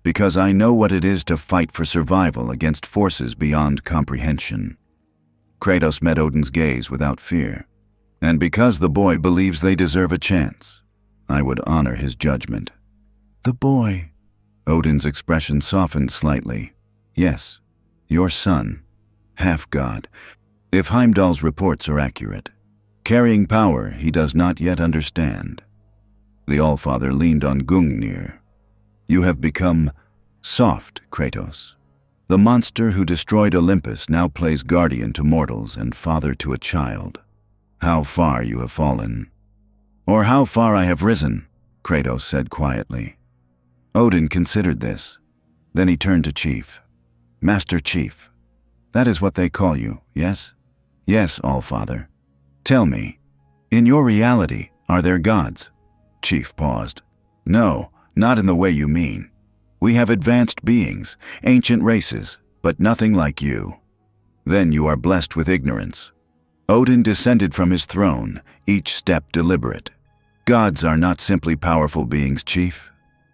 Because I know what it is to fight for survival against forces beyond comprehension. Kratos met Odin's gaze without fear. And because the boy believes they deserve a chance, I would honor his judgment. The boy. Odin's expression softened slightly. Yes, your son. Half-god. If Heimdall's reports are accurate, carrying power he does not yet understand. The Allfather leaned on Gungnir. You have become soft, Kratos. The monster who destroyed Olympus now plays guardian to mortals and father to a child. How far you have fallen. Or how far I have risen, Kratos said quietly. Odin considered this. Then he turned to Chief. Master Chief. That is what they call you, yes? Yes, Allfather. Tell me, in your reality, are there gods? Chief paused. No, not in the way you mean. We have advanced beings, ancient races, but nothing like you. Then you are blessed with ignorance. Odin descended from his throne, each step deliberate. Gods are not simply powerful beings, Chief.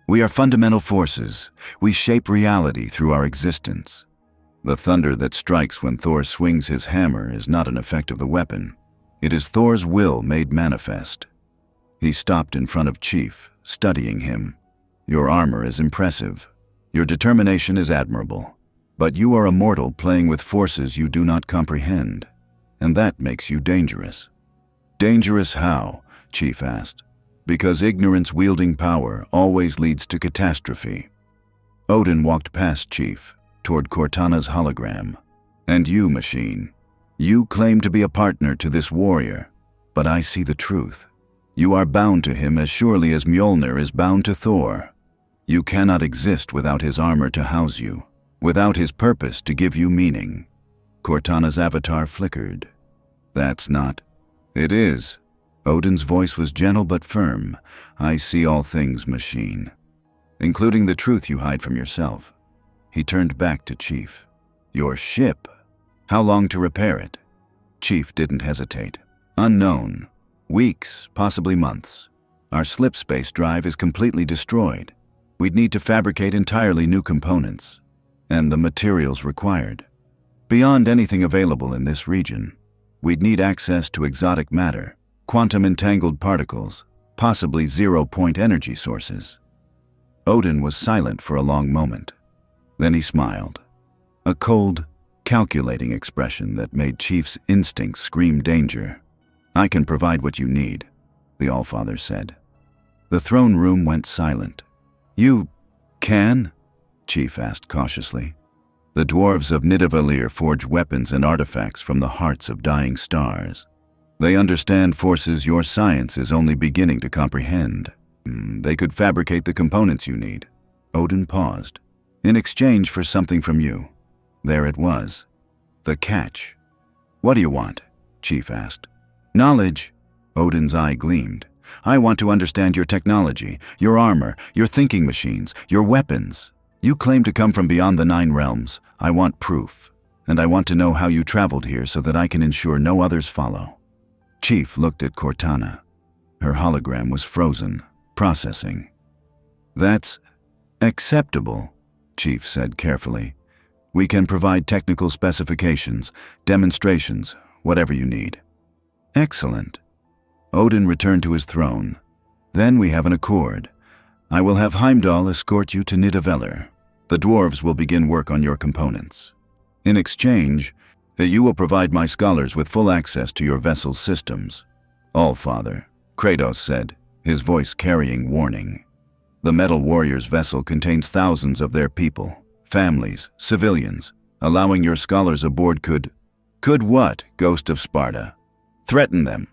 We are fundamental forces. We shape reality through our existence. The thunder that strikes when Thor swings his hammer is not an effect of the weapon. It is Thor's will made manifest. He stopped in front of Chief, studying him. Your armor is impressive. Your determination is admirable. But you are a mortal playing with forces you do not comprehend. And that makes you dangerous. Dangerous how? Chief asked. Because ignorance wielding power always leads to catastrophe. Odin walked past Chief, toward Cortana's hologram. And you, machine. You claim to be a partner to this warrior, but I see the truth. You are bound to him as surely as Mjolnir is bound to Thor. You cannot exist without his armor to house you, without his purpose to give you meaning. Cortana's avatar flickered. That's not. It is. Odin's voice was gentle but firm. I see all things, machine, including the truth you hide from yourself. He turned back to Chief. Your ship. How long to repair it? Chief didn't hesitate. Unknown. Weeks, possibly months. Our slip space drive is completely destroyed. We'd need to fabricate entirely new components, and the materials required. Beyond anything available in this region, we'd need access to exotic matter, quantum-entangled particles, possibly zero-point energy sources. Odin was silent for a long moment. Then he smiled. A cold, calculating expression that made Chief's instincts scream danger. I can provide what you need, the Allfather said. The throne room went silent. You can? Chief asked cautiously. The dwarves of Nidavellir forge weapons and artifacts from the hearts of dying stars. They understand forces your science is only beginning to comprehend. They could fabricate the components you need. Odin paused. In exchange for something from you. There it was. The catch. "What do you want?" Chief asked. "Knowledge." Odin's eye gleamed. "I want to understand your technology, your armor, your thinking machines, your weapons. You claim to come from beyond the 9 realms. I want proof. And I want to know how you traveled here so that I can ensure no others follow." Chief looked at Cortana. Her hologram was frozen, processing. "That's acceptable," Chief said carefully. "We can provide technical specifications, demonstrations, whatever you need." "Excellent." Odin returned to his throne. "Then we have an accord. I will have Heimdall escort you to Nidavellir. The dwarves will begin work on your components. In exchange, you will provide my scholars with full access to your vessel's systems." "All-Father," Kratos said, his voice carrying warning. "The Metal Warrior's vessel contains thousands of their people, families, civilians. Allowing your scholars aboard could what, Ghost of Sparta? Threaten them."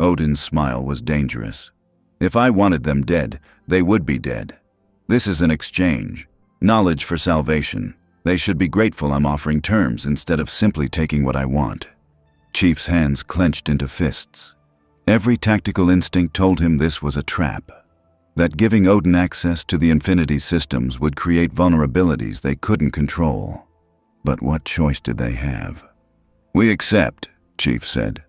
Odin's smile was dangerous. "If I wanted them dead, they would be dead. This is an exchange. Knowledge for salvation. They should be grateful I'm offering terms instead of simply taking what I want." Chief's hands clenched into fists. Every tactical instinct told him this was a trap. That giving Odin access to the Infinity systems would create vulnerabilities they couldn't control. But what choice did they have? "We accept," Chief said.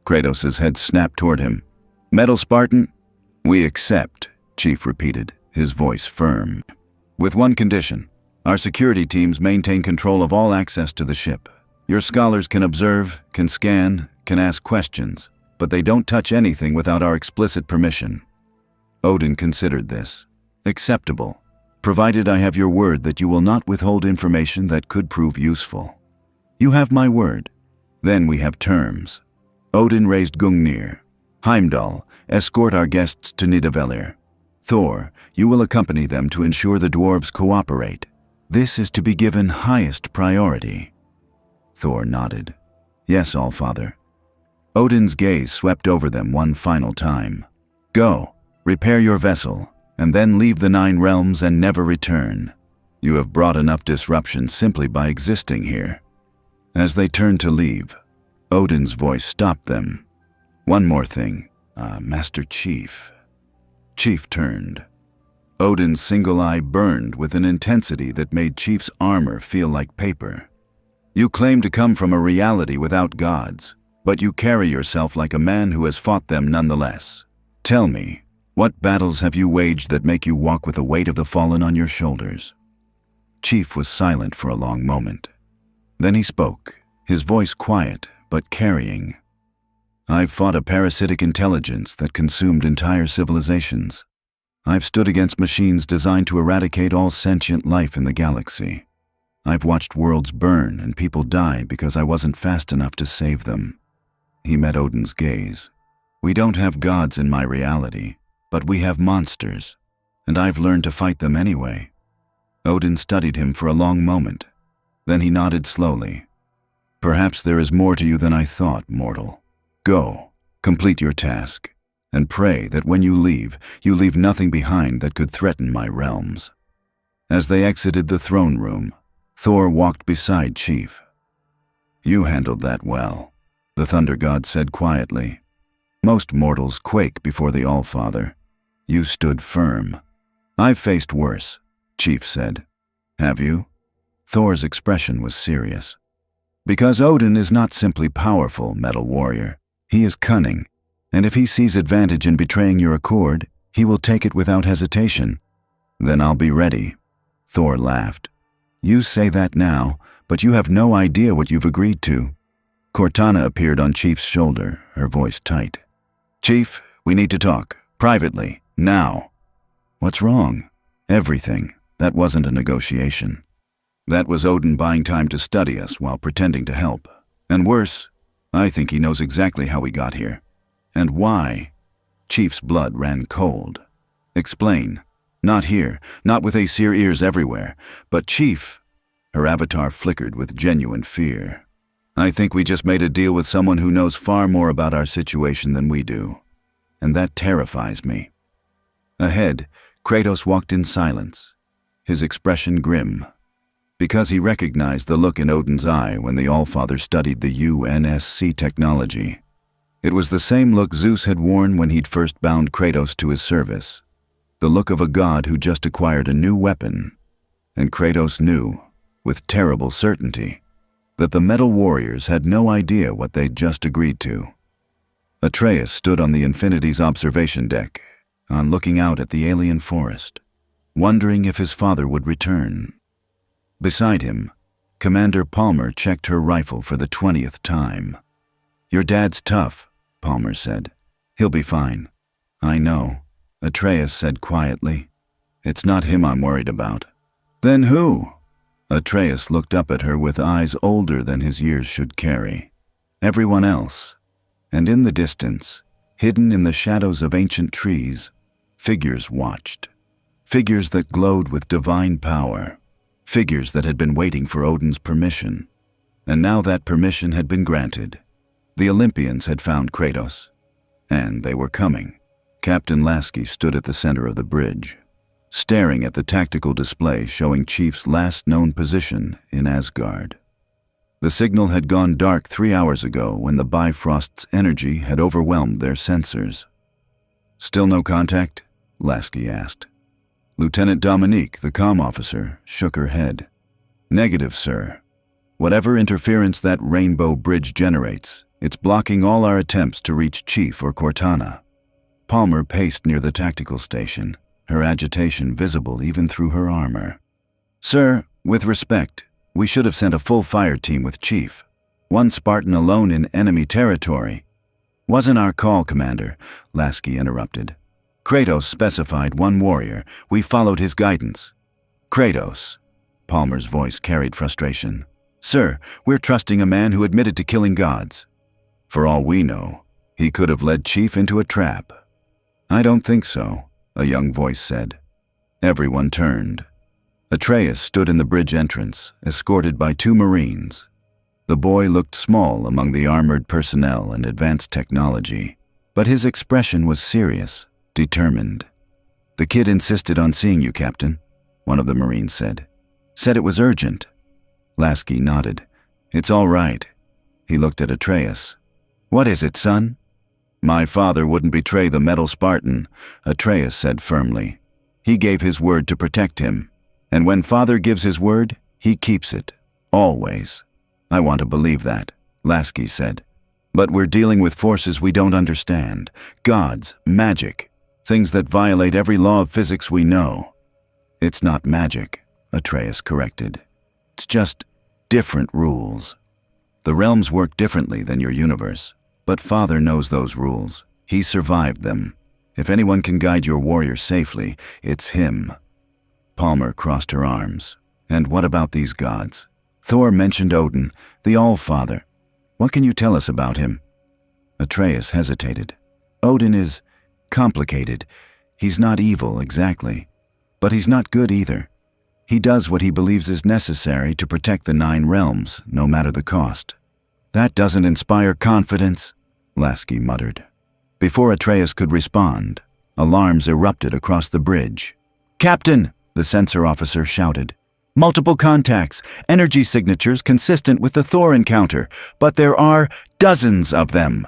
Kratos' head snapped toward him. "Metal Spartan?" "We accept," Chief repeated, his voice firm. "With one condition. Our security teams maintain control of all access to the ship. Your scholars can observe, can scan, can ask questions, but they don't touch anything without our explicit permission." Odin considered this. "Acceptable, provided I have your word that you will not withhold information that could prove useful." "You have my word." "Then we have terms." Odin raised Gungnir. "Heimdall, escort our guests to Nidavellir. Thor, you will accompany them to ensure the dwarves cooperate. This is to be given highest priority." Thor nodded. "Yes, All-Father." Odin's gaze swept over them one final time. "Go, repair your vessel, and then leave the 9 realms and never return. You have brought enough disruption simply by existing here." As they turned to leave, Odin's voice stopped them. "One more thing, Master Chief." Chief turned. Odin's single eye burned with an intensity that made Chief's armor feel like paper. "You claim to come from a reality without gods, but you carry yourself like a man who has fought them nonetheless. Tell me, what battles have you waged that make you walk with the weight of the fallen on your shoulders?" Chief was silent for a long moment. Then he spoke, his voice quiet but carrying. "I've fought a parasitic intelligence that consumed entire civilizations. I've stood against machines designed to eradicate all sentient life in the galaxy. I've watched worlds burn and people die because I wasn't fast enough to save them." He met Odin's gaze. "We don't have gods in my reality, but we have monsters, and I've learned to fight them anyway." Odin studied him for a long moment. Then he nodded slowly. "Perhaps there is more to you than I thought, mortal. Go, complete your task, and pray that when you leave nothing behind that could threaten my realms." As they exited the throne room, Thor walked beside Chief. "You handled that well," the Thunder God said quietly. "Most mortals quake before the All-Father. You stood firm." "I've faced worse," Chief said. "Have you?" Thor's expression was serious. "Because Odin is not simply powerful, Metal Warrior. He is cunning, and if he sees advantage in betraying your accord, he will take it without hesitation." "Then I'll be ready." Thor laughed. "You say that now, but you have no idea what you've agreed to." Cortana appeared on Chief's shoulder, her voice tight. "Chief, we need to talk, privately, now." "What's wrong?" "Everything. That wasn't a negotiation. That was Odin buying time to study us while pretending to help. And worse, I think he knows exactly how we got here. And why." Chief's blood ran cold. "Explain. Not here, not with Aesir ears everywhere, but Chief." Her avatar flickered with genuine fear. "I think we just made a deal with someone who knows far more about our situation than we do. And that terrifies me." Ahead, Kratos walked in silence, his expression grim. because he recognized the look in Odin's eye when the Allfather studied the UNSC technology. It was the same look Zeus had worn when he'd first bound Kratos to his service. The look of a god who just acquired a new weapon. And Kratos knew, with terrible certainty, that the metal warriors had no idea what they'd just agreed to. Atreus stood on the Infinity's observation deck, looking out at the alien forest, wondering if his father would return. Beside him, Commander Palmer checked her rifle for the 20th time. "Your dad's tough," Palmer said. "He'll be fine." "I know," Atreus said quietly. "It's not him I'm worried about." "Then who?" Atreus looked up at her with eyes older than his years should carry. "Everyone else." And in the distance, hidden in the shadows of ancient trees, figures watched. Figures that glowed with divine power. Figures that had been waiting for Odin's permission. And now that permission had been granted. The Olympians had found Kratos. And they were coming. Captain Lasky stood at the center of the bridge, staring at the tactical display showing Chief's last known position in Asgard. The signal had gone dark 3 hours ago when the Bifrost's energy had overwhelmed their sensors. "Still no contact?" Lasky asked. Lieutenant Dominique, the comm officer, shook her head. "Negative, sir. Whatever interference that rainbow bridge generates, it's blocking all our attempts to reach Chief or Cortana." Palmer paced near the tactical station, her agitation visible even through her armor. "Sir, with respect, we should have sent a full fire team with Chief. One Spartan alone in enemy territory." "Wasn't our call, Commander," Lasky interrupted. "Kratos specified one warrior. We followed his guidance." "Kratos." Palmer's voice carried frustration. "Sir, we're trusting a man who admitted to killing gods. For all we know, he could have led Chief into a trap." "I don't think so," a young voice said. Everyone turned. Atreus stood in the bridge entrance, escorted by 2 Marines. The boy looked small among the armored personnel and advanced technology, but his expression was serious, determined. "The kid insisted on seeing you, Captain," one of the Marines said. "Said it was urgent." Lasky nodded. "It's all right." He looked at Atreus. "What is it, son?" "My father wouldn't betray the metal Spartan," Atreus said firmly. "He gave his word to protect him. And when father gives his word, he keeps it. Always." "I want to believe that," Lasky said. "But we're dealing with forces we don't understand. Gods, magic, things that violate every law of physics we know." "It's not magic," Atreus corrected. "It's just different rules. The realms work differently than your universe. But Father knows those rules. He survived them. If anyone can guide your warrior safely, it's him." Palmer crossed her arms. "And what about these gods? Thor mentioned Odin, the All-Father. What can you tell us about him?" Atreus hesitated. "Odin is complicated. He's not evil, exactly. But he's not good either. He does what he believes is necessary to protect the 9 realms, no matter the cost." "That doesn't inspire confidence," Lasky muttered. Before Atreus could respond, alarms erupted across the bridge. "Captain!" the sensor officer shouted. "Multiple contacts, energy signatures consistent with the Thor encounter, but there are dozens of them."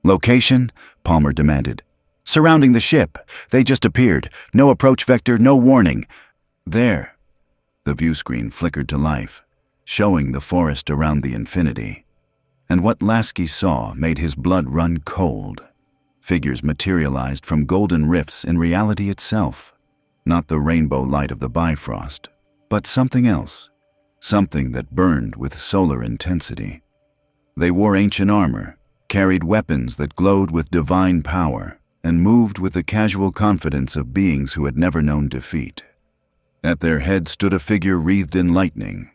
"Location?" Palmer demanded. "Surrounding the ship. They just appeared. No approach vector, no warning." "There." The view screen flickered to life, showing the forest around the Infinity. And what Lasky saw made his blood run cold. Figures materialized from golden rifts in reality itself. Not the rainbow light of the Bifrost, but something else. Something that burned with solar intensity. They wore ancient armor, carried weapons that glowed with divine power, and moved with the casual confidence of beings who had never known defeat. At their head stood a figure wreathed in lightning.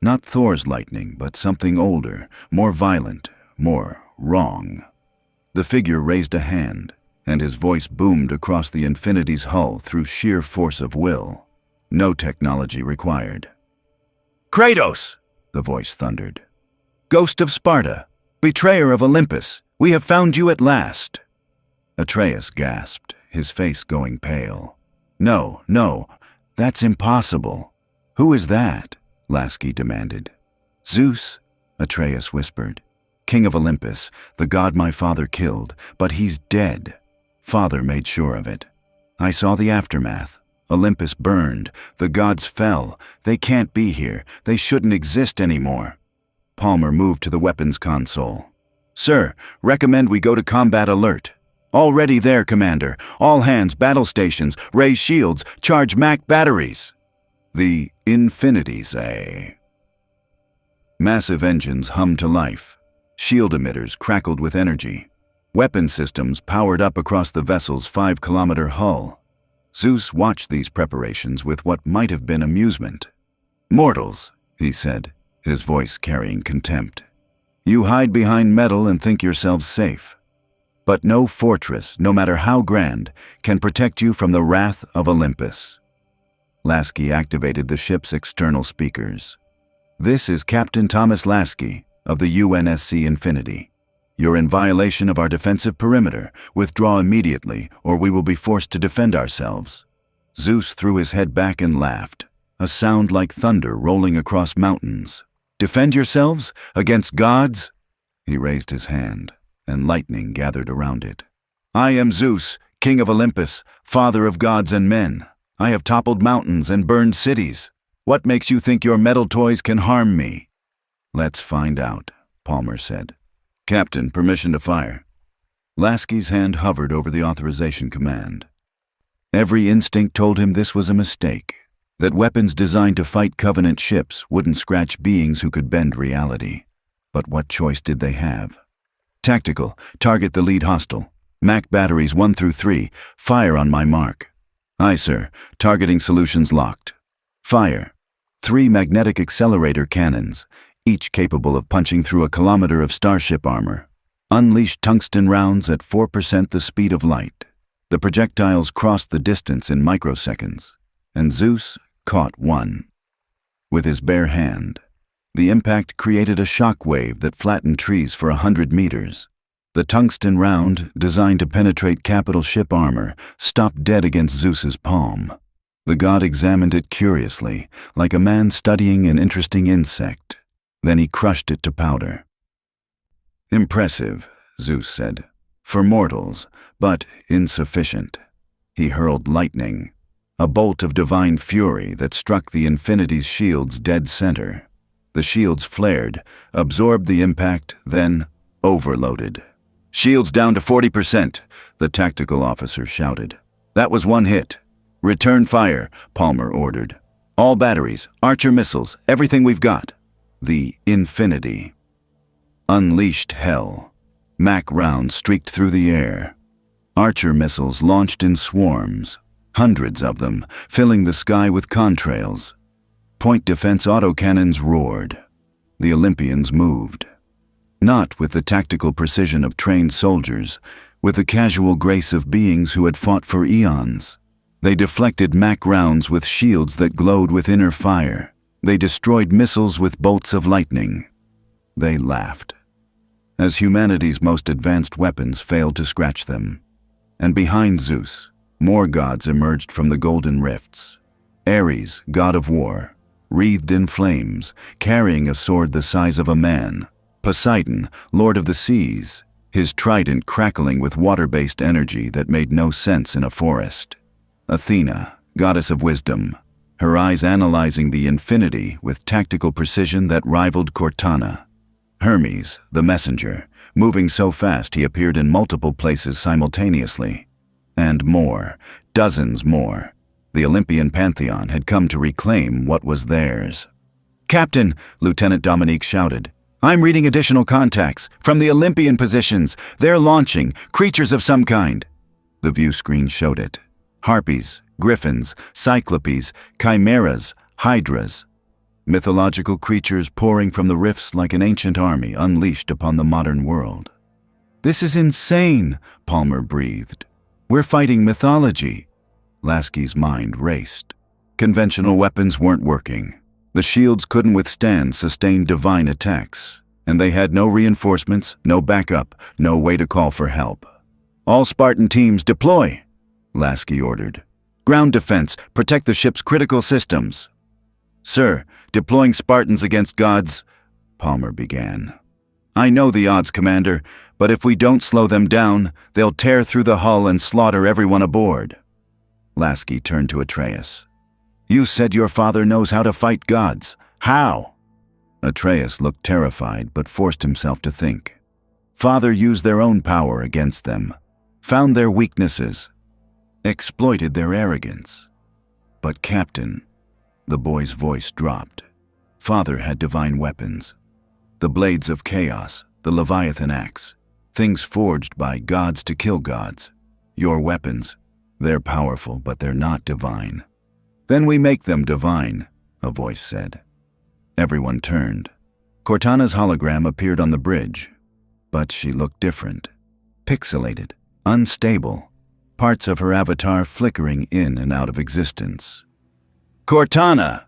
Not Thor's lightning, but something older, more violent, more wrong. The figure raised a hand, and his voice boomed across the Infinity's hull through sheer force of will. No technology required. "Kratos!" the voice thundered. "Ghost of Sparta, betrayer of Olympus, we have found you at last." Atreus gasped, his face going pale. No, that's impossible." "Who is that?" Lasky demanded. Zeus, Atreus whispered. King of Olympus, the god my father killed, but he's dead. Father made sure of it. I saw the aftermath. Olympus burned. The gods fell. They can't be here. They shouldn't exist anymore. Palmer moved to the weapons console. Sir, recommend we go to combat alert. Already there, Commander. All hands, battle stations, raise shields, charge Mac batteries. The Infinities, eh? Massive engines hummed to life. Shield emitters crackled with energy. Weapon systems powered up across the vessel's 5-kilometer hull. Zeus watched these preparations with what might have been amusement. Mortals, he said, his voice carrying contempt. You hide behind metal and think yourselves safe. But no fortress, no matter how grand, can protect you from the wrath of Olympus. Lasky activated the ship's external speakers. This is Captain Thomas Lasky of the UNSC Infinity. You're in violation of our defensive perimeter. Withdraw immediately, or we will be forced to defend ourselves. Zeus threw his head back and laughed, a sound like thunder rolling across mountains. Defend yourselves? Against gods? He raised his hand, and lightning gathered around it. I am Zeus, king of Olympus, father of gods and men. I have toppled mountains and burned cities. What makes you think your metal toys can harm me? Let's find out, Palmer said. Captain, permission to fire. Lasky's hand hovered over the authorization command. Every instinct told him this was a mistake, that weapons designed to fight Covenant ships wouldn't scratch beings who could bend reality. But what choice did they have? Tactical, target the lead hostile. Mac batteries 1 through 3, fire on my mark. Aye, sir. Targeting solutions locked. Fire. 3 magnetic accelerator cannons, each capable of punching through a kilometer of starship armor. Unleash tungsten rounds at 4% the speed of light. The projectiles crossed the distance in microseconds, and Zeus caught one. With his bare hand, the impact created a shock wave that flattened trees for 100 meters. The tungsten round, designed to penetrate capital ship armor, stopped dead against Zeus's palm. The god examined it curiously, like a man studying an interesting insect. Then he crushed it to powder. Impressive, Zeus said. For mortals, but insufficient. He hurled lightning, a bolt of divine fury that struck the Infinity's shield's dead center. The shields flared, absorbed the impact, then overloaded. Shields down to 40%, the tactical officer shouted. That was one hit. Return fire, Palmer ordered. All batteries, Archer missiles, everything we've got. The Infinity unleashed hell. Mac rounds streaked through the air. Archer missiles launched in swarms, hundreds of them, filling the sky with contrails. Point defense autocannons roared. The Olympians moved. Not with the tactical precision of trained soldiers, with the casual grace of beings who had fought for eons. They deflected Mac rounds with shields that glowed with inner fire. They destroyed missiles with bolts of lightning. They laughed, as humanity's most advanced weapons failed to scratch them. And behind Zeus, more gods emerged from the golden rifts. Ares, god of war, wreathed in flames, carrying a sword the size of a man. Poseidon, lord of the seas, his trident crackling with water-based energy that made no sense in a forest. Athena, goddess of wisdom, her eyes analyzing the infinity with tactical precision that rivaled Cortana. Hermes, the messenger, moving so fast he appeared in multiple places simultaneously. And more, dozens more. The Olympian pantheon had come to reclaim what was theirs. Captain, Lieutenant Dominique shouted. I'm reading additional contacts from the Olympian positions. They're launching, creatures of some kind. The view screen showed it. Harpies, griffins, cyclopes, chimeras, hydras. Mythological creatures pouring from the rifts like an ancient army unleashed upon the modern world. This is insane, Palmer breathed. We're fighting mythology. Lasky's mind raced. Conventional weapons weren't working. The shields couldn't withstand sustained divine attacks, and they had no reinforcements, no backup, no way to call for help. All Spartan teams deploy, Lasky ordered. Ground defense, protect the ship's critical systems. Sir, deploying Spartans against gods, Palmer began. I know the odds, Commander, but if we don't slow them down, they'll tear through the hull and slaughter everyone aboard. Lasky turned to Atreus. You said your father knows how to fight gods. How? Atreus looked terrified but forced himself to think. Father used their own power against them, found their weaknesses, exploited their arrogance. But Captain, the boy's voice dropped. Father had divine weapons. The blades of chaos, the Leviathan axe, things forged by gods to kill gods. Your weapons, they're powerful, but they're not divine. Then we make them divine, a voice said. Everyone turned. Cortana's hologram appeared on the bridge, but she looked different. Pixelated, unstable, parts of her avatar flickering in and out of existence. Cortana!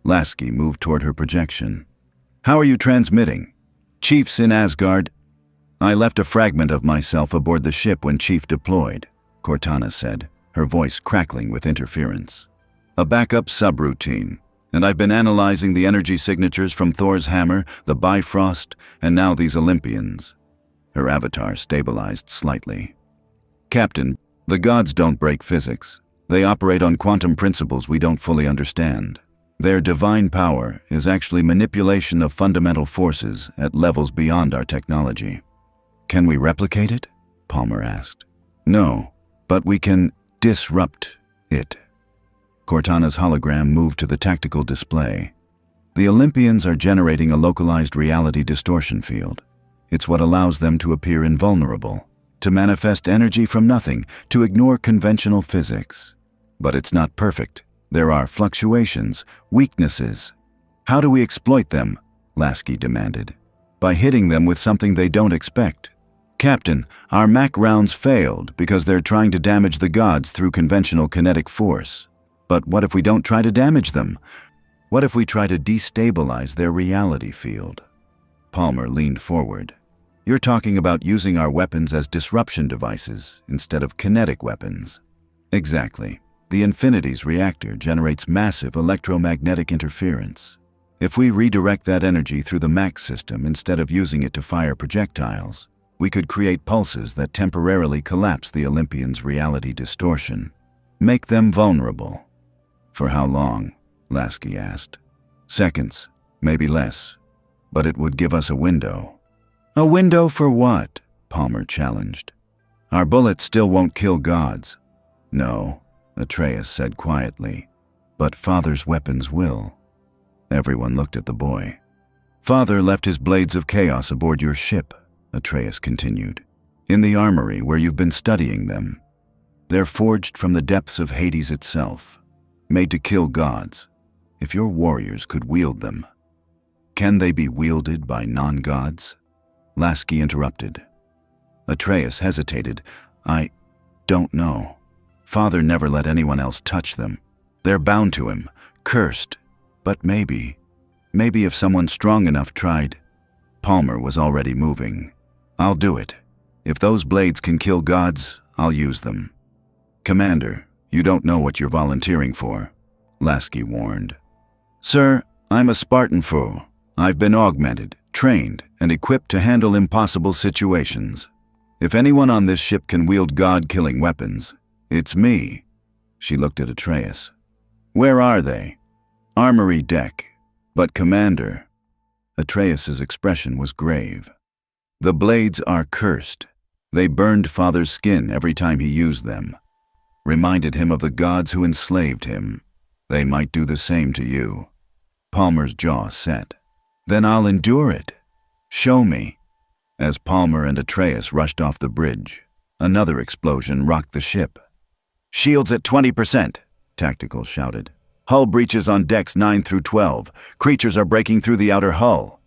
Lasky moved toward her projection. How are you transmitting? Chief's in Asgard. I left a fragment of myself aboard the ship when Chief deployed, Cortana said, her voice crackling with interference. A backup subroutine, and I've been analyzing the energy signatures from Thor's hammer, the Bifrost, and now these Olympians. Her avatar stabilized slightly. Captain, the gods don't break physics. They operate on quantum principles we don't fully understand. Their divine power is actually manipulation of fundamental forces at levels beyond our technology. Can we replicate it? Palmer asked. No, but we can disrupt it. Cortana's hologram moved to the tactical display. The Olympians are generating a localized reality distortion field. It's what allows them to appear invulnerable, to manifest energy from nothing, to ignore conventional physics. But it's not perfect. There are fluctuations, weaknesses. How do we exploit them? Lasky demanded. By hitting them with something they don't expect. Captain, our Mac rounds failed because they're trying to damage the gods through conventional kinetic force. But what if we don't try to damage them? What if we try to destabilize their reality field? Palmer leaned forward. You're talking about using our weapons as disruption devices instead of kinetic weapons. Exactly. The Infinity's reactor generates massive electromagnetic interference. If we redirect that energy through the Mac system instead of using it to fire projectiles, we could create pulses that temporarily collapse the Olympians' reality distortion. Make them vulnerable. For how long? Lasky asked. Seconds, maybe less. But it would give us a window. A window for what? Palmer challenged. Our bullets still won't kill gods. No, Atreus said quietly, but Father's weapons will. Everyone looked at the boy. Father left his blades of chaos aboard your ship, Atreus continued, in the armory where you've been studying them. They're forged from the depths of Hades itself, made to kill gods, if your warriors could wield them. Can they be wielded by non-gods? Lasky interrupted. Atreus hesitated. I don't know. Father never let anyone else touch them. They're bound to him, cursed. But maybe if someone strong enough tried. Palmer was already moving. I'll do it. If those blades can kill gods, I'll use them. Commander, you don't know what you're volunteering for, Lasky warned. Sir, I'm a Spartan foe. I've been augmented, trained, and equipped to handle impossible situations. If anyone on this ship can wield god-killing weapons, it's me. She looked at Atreus. Where are they? Armory deck. But Commander, Atreus's expression was grave. The blades are cursed. They burned Father's skin every time he used them. Reminded him of the gods who enslaved him. They might do the same to you. Palmer's jaw set. Then I'll endure it. Show me. As Palmer and Atreus rushed off the bridge, another explosion rocked the ship. Shields at 20%, Tactical shouted. Hull breaches on decks 9 through 12. Creatures are breaking through the outer hull.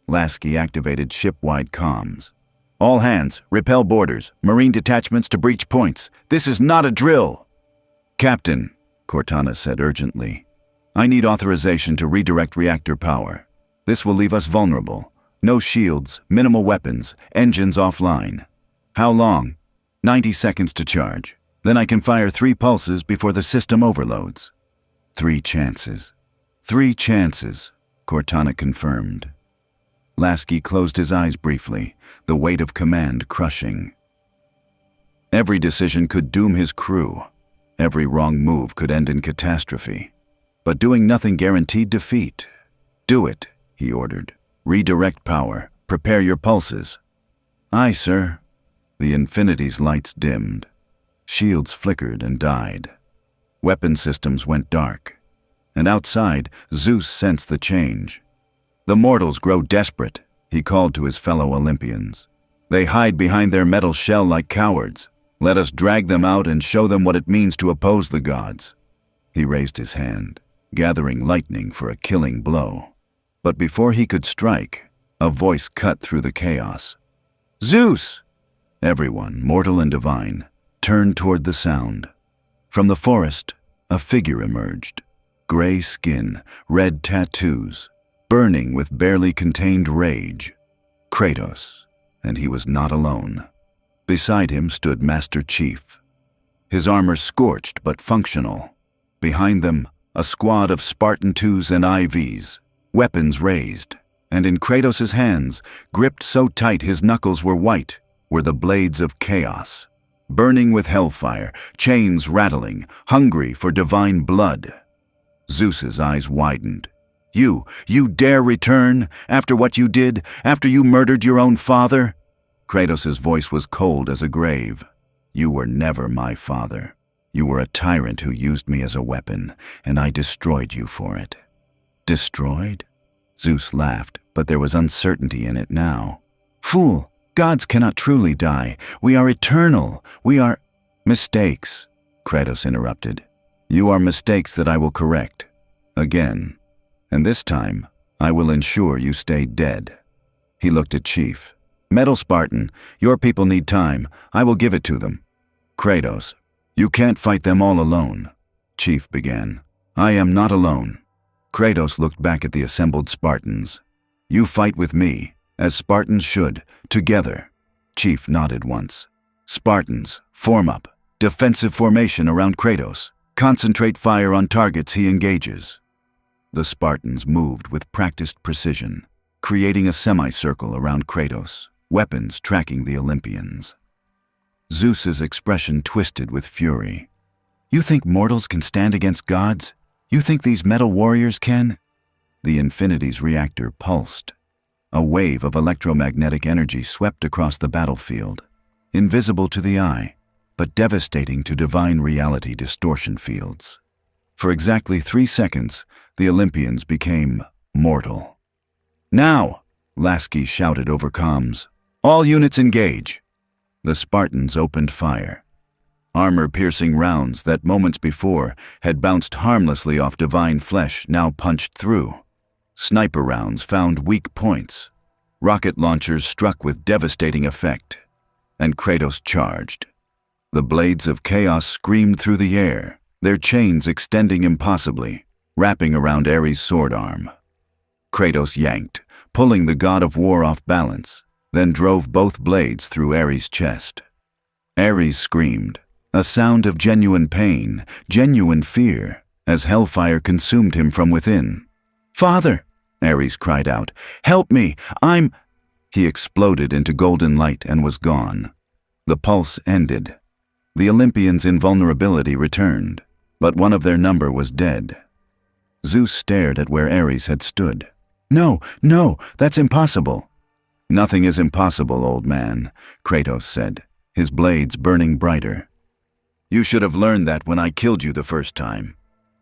Lasky activated ship-wide comms. All hands, repel boarders, marine detachments to breach points. This is not a drill. Captain, Cortana said urgently, I need authorization to redirect reactor power. This will leave us vulnerable. No shields, minimal weapons, engines offline. How long? 90 seconds to charge. Then I can fire 3 pulses before the system overloads. 3 chances. 3 chances, Cortana confirmed. Lasky closed his eyes briefly, the weight of command crushing. Every decision could doom his crew. Every wrong move could end in catastrophe. But doing nothing guaranteed defeat. Do it, he ordered. Redirect power. Prepare your pulses. Aye, sir. The Infinity's lights dimmed. Shields flickered and died. Weapon systems went dark. And outside, Zeus sensed the change. The mortals grow desperate, he called to his fellow Olympians. They hide behind their metal shell like cowards. Let us drag them out and show them what it means to oppose the gods. He raised his hand, gathering lightning for a killing blow. But before he could strike, a voice cut through the chaos. Zeus! Everyone, mortal and divine, turned toward the sound. From the forest, a figure emerged. Gray skin, red tattoos, burning with barely contained rage. Kratos, and he was not alone. Beside him stood Master Chief. His armor scorched but functional. Behind them, a squad of Spartan 2s and IVs, weapons raised, and in Kratos' hands, gripped so tight his knuckles were white, were the blades of chaos. Burning with hellfire, chains rattling, hungry for divine blood. Zeus's eyes widened. You dare return, after what you did, after you murdered your own father? Kratos' voice was cold as a grave. You were never my father. You were a tyrant who used me as a weapon, and I destroyed you for it. Destroyed? Zeus laughed, but there was uncertainty in it now. Fool, gods cannot truly die. We are eternal. We are... Mistakes, Kratos interrupted. You are mistakes that I will correct. Again. And this time, I will ensure you stay dead. He looked at Chief. Metal Spartan, your people need time. I will give it to them. Kratos, you can't fight them all alone. Chief began. I am not alone. Kratos looked back at the assembled Spartans. You fight with me, as Spartans should, together. Chief nodded once. Spartans, form up. Defensive formation around Kratos. Concentrate fire on targets he engages. The Spartans moved with practiced precision, creating a semicircle around Kratos, weapons tracking the Olympians. Zeus's expression twisted with fury. You think mortals can stand against gods? You think these metal warriors can? The Infinity's reactor pulsed. A wave of electromagnetic energy swept across the battlefield, invisible to the eye, but devastating to divine reality distortion fields. For exactly 3 seconds, the Olympians became mortal. Now, Lasky shouted over comms. All units engage. The Spartans opened fire. Armor-piercing rounds that moments before had bounced harmlessly off divine flesh now punched through. Sniper rounds found weak points. Rocket launchers struck with devastating effect. And Kratos charged. The blades of chaos screamed through the air, their chains extending impossibly, wrapping around Ares' sword arm. Kratos yanked, pulling the god of war off balance, then drove both blades through Ares' chest. Ares screamed, a sound of genuine pain, genuine fear, as hellfire consumed him from within. Father, Ares cried out, help me, He exploded into golden light and was gone. The pulse ended. The Olympians' invulnerability returned, but one of their number was dead. Zeus stared at where Ares had stood. No, that's impossible. Nothing is impossible, old man, Kratos said, his blades burning brighter. You should have learned that when I killed you the first time.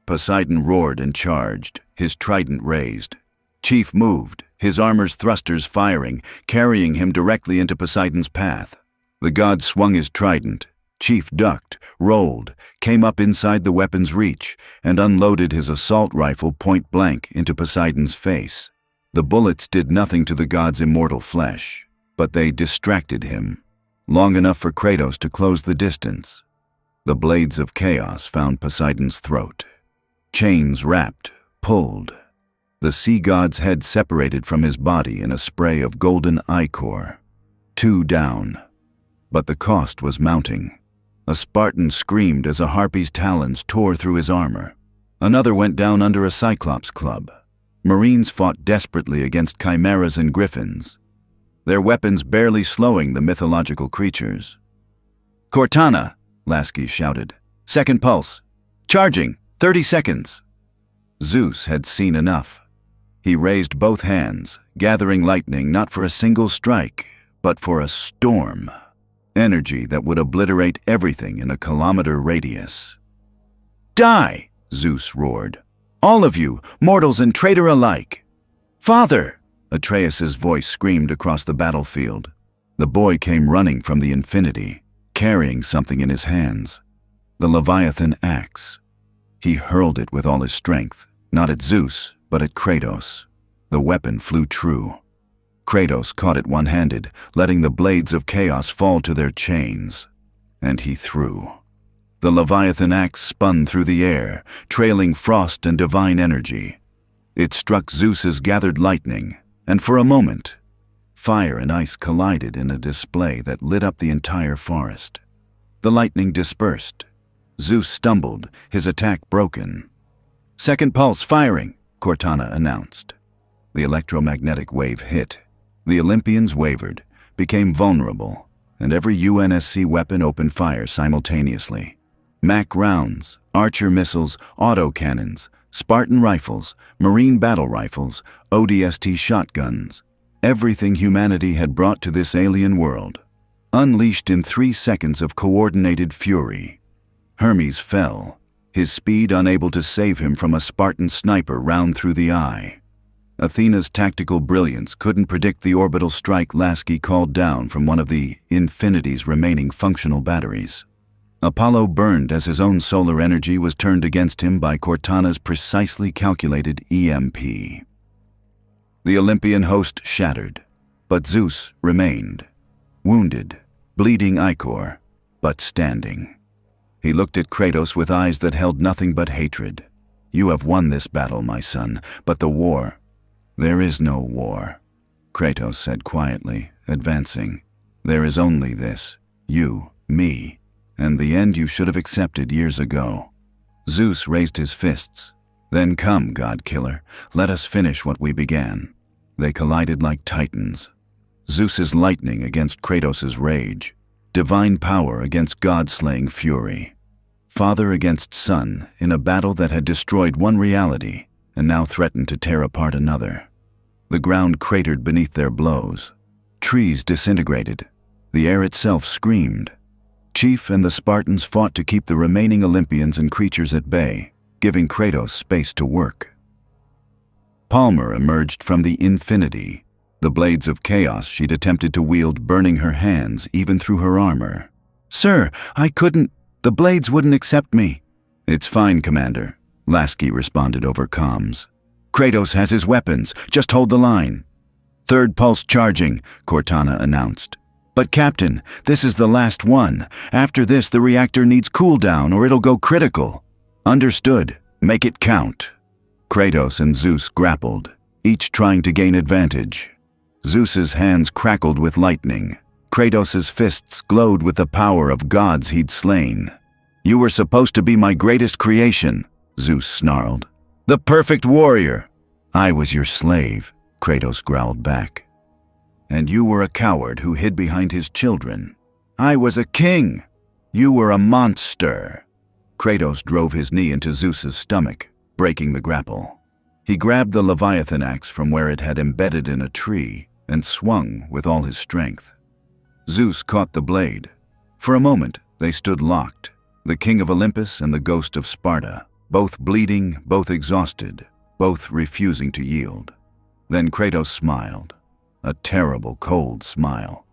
Poseidon roared and charged, his trident raised. Chief moved, his armor's thrusters firing, carrying him directly into Poseidon's path. The god swung his trident. Chief ducked, rolled, came up inside the weapon's reach, and unloaded his assault rifle point blank into Poseidon's face. The bullets did nothing to the god's immortal flesh, but they distracted him, long enough for Kratos to close the distance. The blades of chaos found Poseidon's throat. Chains wrapped, pulled. The sea god's head separated from his body in a spray of golden ichor. 2 down. But the cost was mounting. A Spartan screamed as a harpy's talons tore through his armor. Another went down under a Cyclops club. Marines fought desperately against chimeras and griffins, their weapons barely slowing the mythological creatures. "Cortana!" Lasky shouted. "Second pulse! Charging! 30 seconds!" Zeus had seen enough. He raised both hands, gathering lightning not for a single strike, but for a storm. Energy that would obliterate everything in a kilometer radius. "Die!" Zeus roared. "All of you, mortals and traitor alike!" "Father!" Atreus' voice screamed across the battlefield. The boy came running from the Infinity, carrying something in his hands. The Leviathan axe. He hurled it with all his strength, not at Zeus, but at Kratos. The weapon flew true. Kratos caught it one-handed, letting the blades of chaos fall to their chains. And he threw. The Leviathan axe spun through the air, trailing frost and divine energy. It struck Zeus's gathered lightning, and for a moment, fire and ice collided in a display that lit up the entire forest. The lightning dispersed. Zeus stumbled, his attack broken. "Second pulse firing," Cortana announced. The electromagnetic wave hit. The Olympians wavered, became vulnerable, and every UNSC weapon opened fire simultaneously. Mac rounds, Archer missiles, autocannons, Spartan rifles, Marine battle rifles, ODST shotguns. Everything humanity had brought to this alien world, unleashed in 3 seconds of coordinated fury. Hermes fell, his speed unable to save him from a Spartan sniper round through the eye. Athena's tactical brilliance couldn't predict the orbital strike Lasky called down from one of the Infinity's remaining functional batteries. Apollo burned as his own solar energy was turned against him by Cortana's precisely calculated EMP. The Olympian host shattered, but Zeus remained. Wounded, bleeding ichor, but standing. He looked at Kratos with eyes that held nothing but hatred. "You have won this battle, my son, but the war—" "There is no war," Kratos said quietly, advancing. "There is only this, you, me, and the end you should have accepted years ago." Zeus raised his fists. "Then come, God-killer, let us finish what we began." They collided like titans. Zeus's lightning against Kratos' rage. Divine power against God-slaying fury. Father against son in a battle that had destroyed one reality and now threatened to tear apart another. The ground cratered beneath their blows. Trees disintegrated. The air itself screamed. Chief and the Spartans fought to keep the remaining Olympians and creatures at bay, giving Kratos space to work. Palmer emerged from the Infinity, the blades of chaos she'd attempted to wield burning her hands even through her armor. "Sir, I couldn't. The blades wouldn't accept me." "It's fine, Commander," Lasky responded over comms. "Kratos has his weapons. Just hold the line." "Third pulse charging," Cortana announced. "But Captain, this is the last one. After this, the reactor needs cooldown or it'll go critical." "Understood. Make it count." Kratos and Zeus grappled, each trying to gain advantage. Zeus's hands crackled with lightning. Kratos' fists glowed with the power of gods he'd slain. "You were supposed to be my greatest creation," Zeus snarled. "The perfect warrior." "I was your slave," Kratos growled back. "And you were a coward who hid behind his children." "I was a king." "You were a monster." Kratos drove his knee into Zeus's stomach, breaking the grapple. He grabbed the Leviathan axe from where it had embedded in a tree and swung with all his strength. Zeus caught the blade. For a moment, they stood locked, the king of Olympus and the ghost of Sparta, both bleeding, both exhausted, both refusing to yield. Then Kratos smiled, a terrible, cold smile.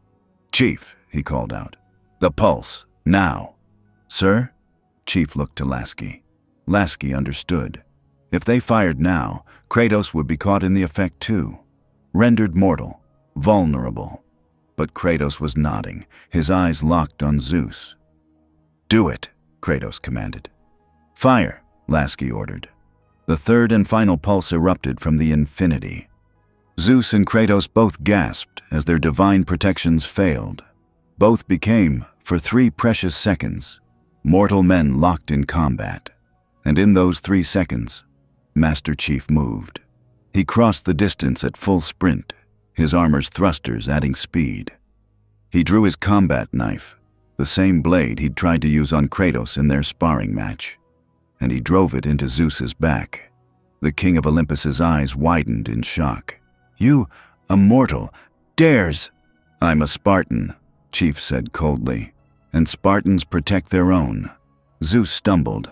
"Chief," he called out, "the pulse, now." "Sir?" Chief looked to Lasky. Lasky understood. If they fired now, Kratos would be caught in the effect too. Rendered mortal, vulnerable. But Kratos was nodding, his eyes locked on Zeus. "Do it," Kratos commanded. "Fire," Lasky ordered. The third and final pulse erupted from the Infinity. Zeus and Kratos both gasped as their divine protections failed. Both became, for 3 precious seconds, mortal men locked in combat. And in those 3 seconds, Master Chief moved. He crossed the distance at full sprint, his armor's thrusters adding speed. He drew his combat knife, the same blade he'd tried to use on Kratos in their sparring match, and he drove it into Zeus's back. The king of Olympus's eyes widened in shock. "You, a mortal, dares?" "I'm a Spartan," Chief said coldly, "and Spartans protect their own." Zeus stumbled.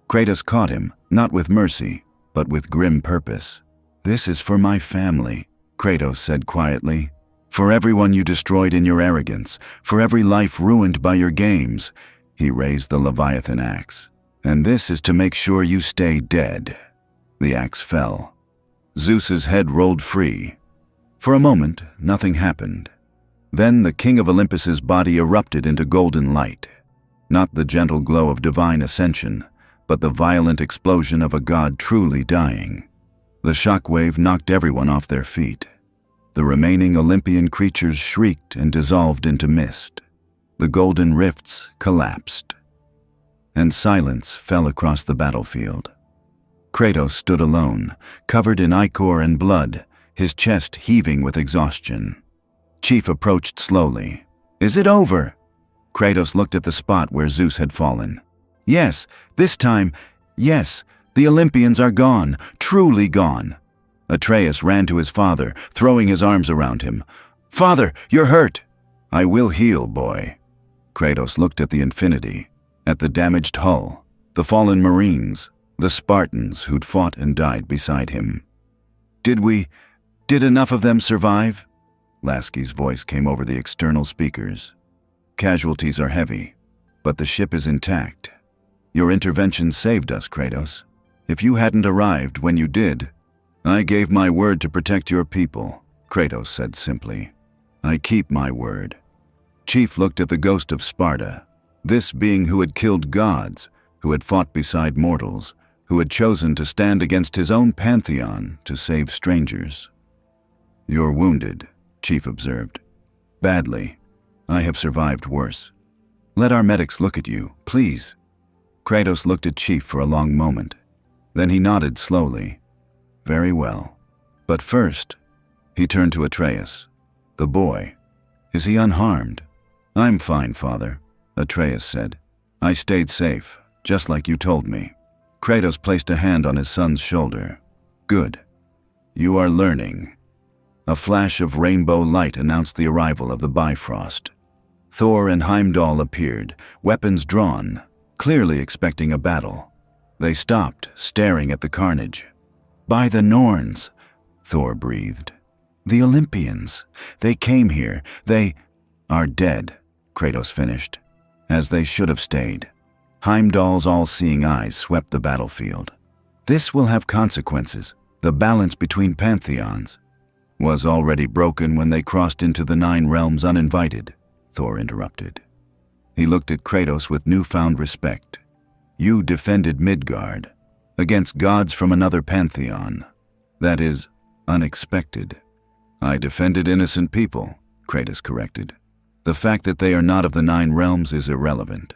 Kratos caught him, not with mercy, but with grim purpose. "This is for my family," Kratos said quietly. "For everyone you destroyed in your arrogance, for every life ruined by your games." He raised the Leviathan axe. "And this is to make sure you stay dead." The axe fell. Zeus's head rolled free. For a moment, nothing happened. Then the king of Olympus's body erupted into golden light. Not the gentle glow of divine ascension, but the violent explosion of a god truly dying. The shockwave knocked everyone off their feet. The remaining Olympian creatures shrieked and dissolved into mist. The golden rifts collapsed. And silence fell across the battlefield. Kratos stood alone, covered in ichor and blood, his chest heaving with exhaustion. Chief approached slowly. "Is it over?" Kratos looked at the spot where Zeus had fallen. "Yes, this time, yes, the Olympians are gone, truly gone." Atreus ran to his father, throwing his arms around him. "Father, you're hurt." "I will heal, boy." Kratos looked at the Infinity, at the damaged hull, the fallen Marines, the Spartans who'd fought and died beside him. Did enough of them survive?" Lasky's voice came over the external speakers. "Casualties are heavy, but the ship is intact. Your intervention saved us, Kratos. If you hadn't arrived when you did..." "I gave my word to protect your people," Kratos said simply. "I keep my word." Chief looked at the ghost of Sparta, this being who had killed gods, who had fought beside mortals, who had chosen to stand against his own pantheon to save strangers. "You're wounded," Chief observed. "Badly. I have survived worse. Let our medics look at you, please." Kratos looked at Chief for a long moment. Then he nodded slowly. "Very well. But first," he turned to Atreus. "The boy. Is he unharmed?" "I'm fine, Father," Atreus said. "I stayed safe, just like you told me." Kratos placed a hand on his son's shoulder. "Good. You are learning." A flash of rainbow light announced the arrival of the Bifrost. Thor and Heimdall appeared, weapons drawn, clearly expecting a battle. They stopped, staring at the carnage. "By the Norns," Thor breathed. "The Olympians. They came here. They are dead," Kratos finished. "As they should have stayed." Heimdall's all-seeing eyes swept the battlefield. "This will have consequences. The balance between pantheons." "Was already broken when they crossed into the 9 realms uninvited," Thor interrupted. He looked at Kratos with newfound respect. "You defended Midgard, against gods from another pantheon. That is unexpected." "I defended innocent people," Kratos corrected. "The fact that they are not of the 9 realms is irrelevant."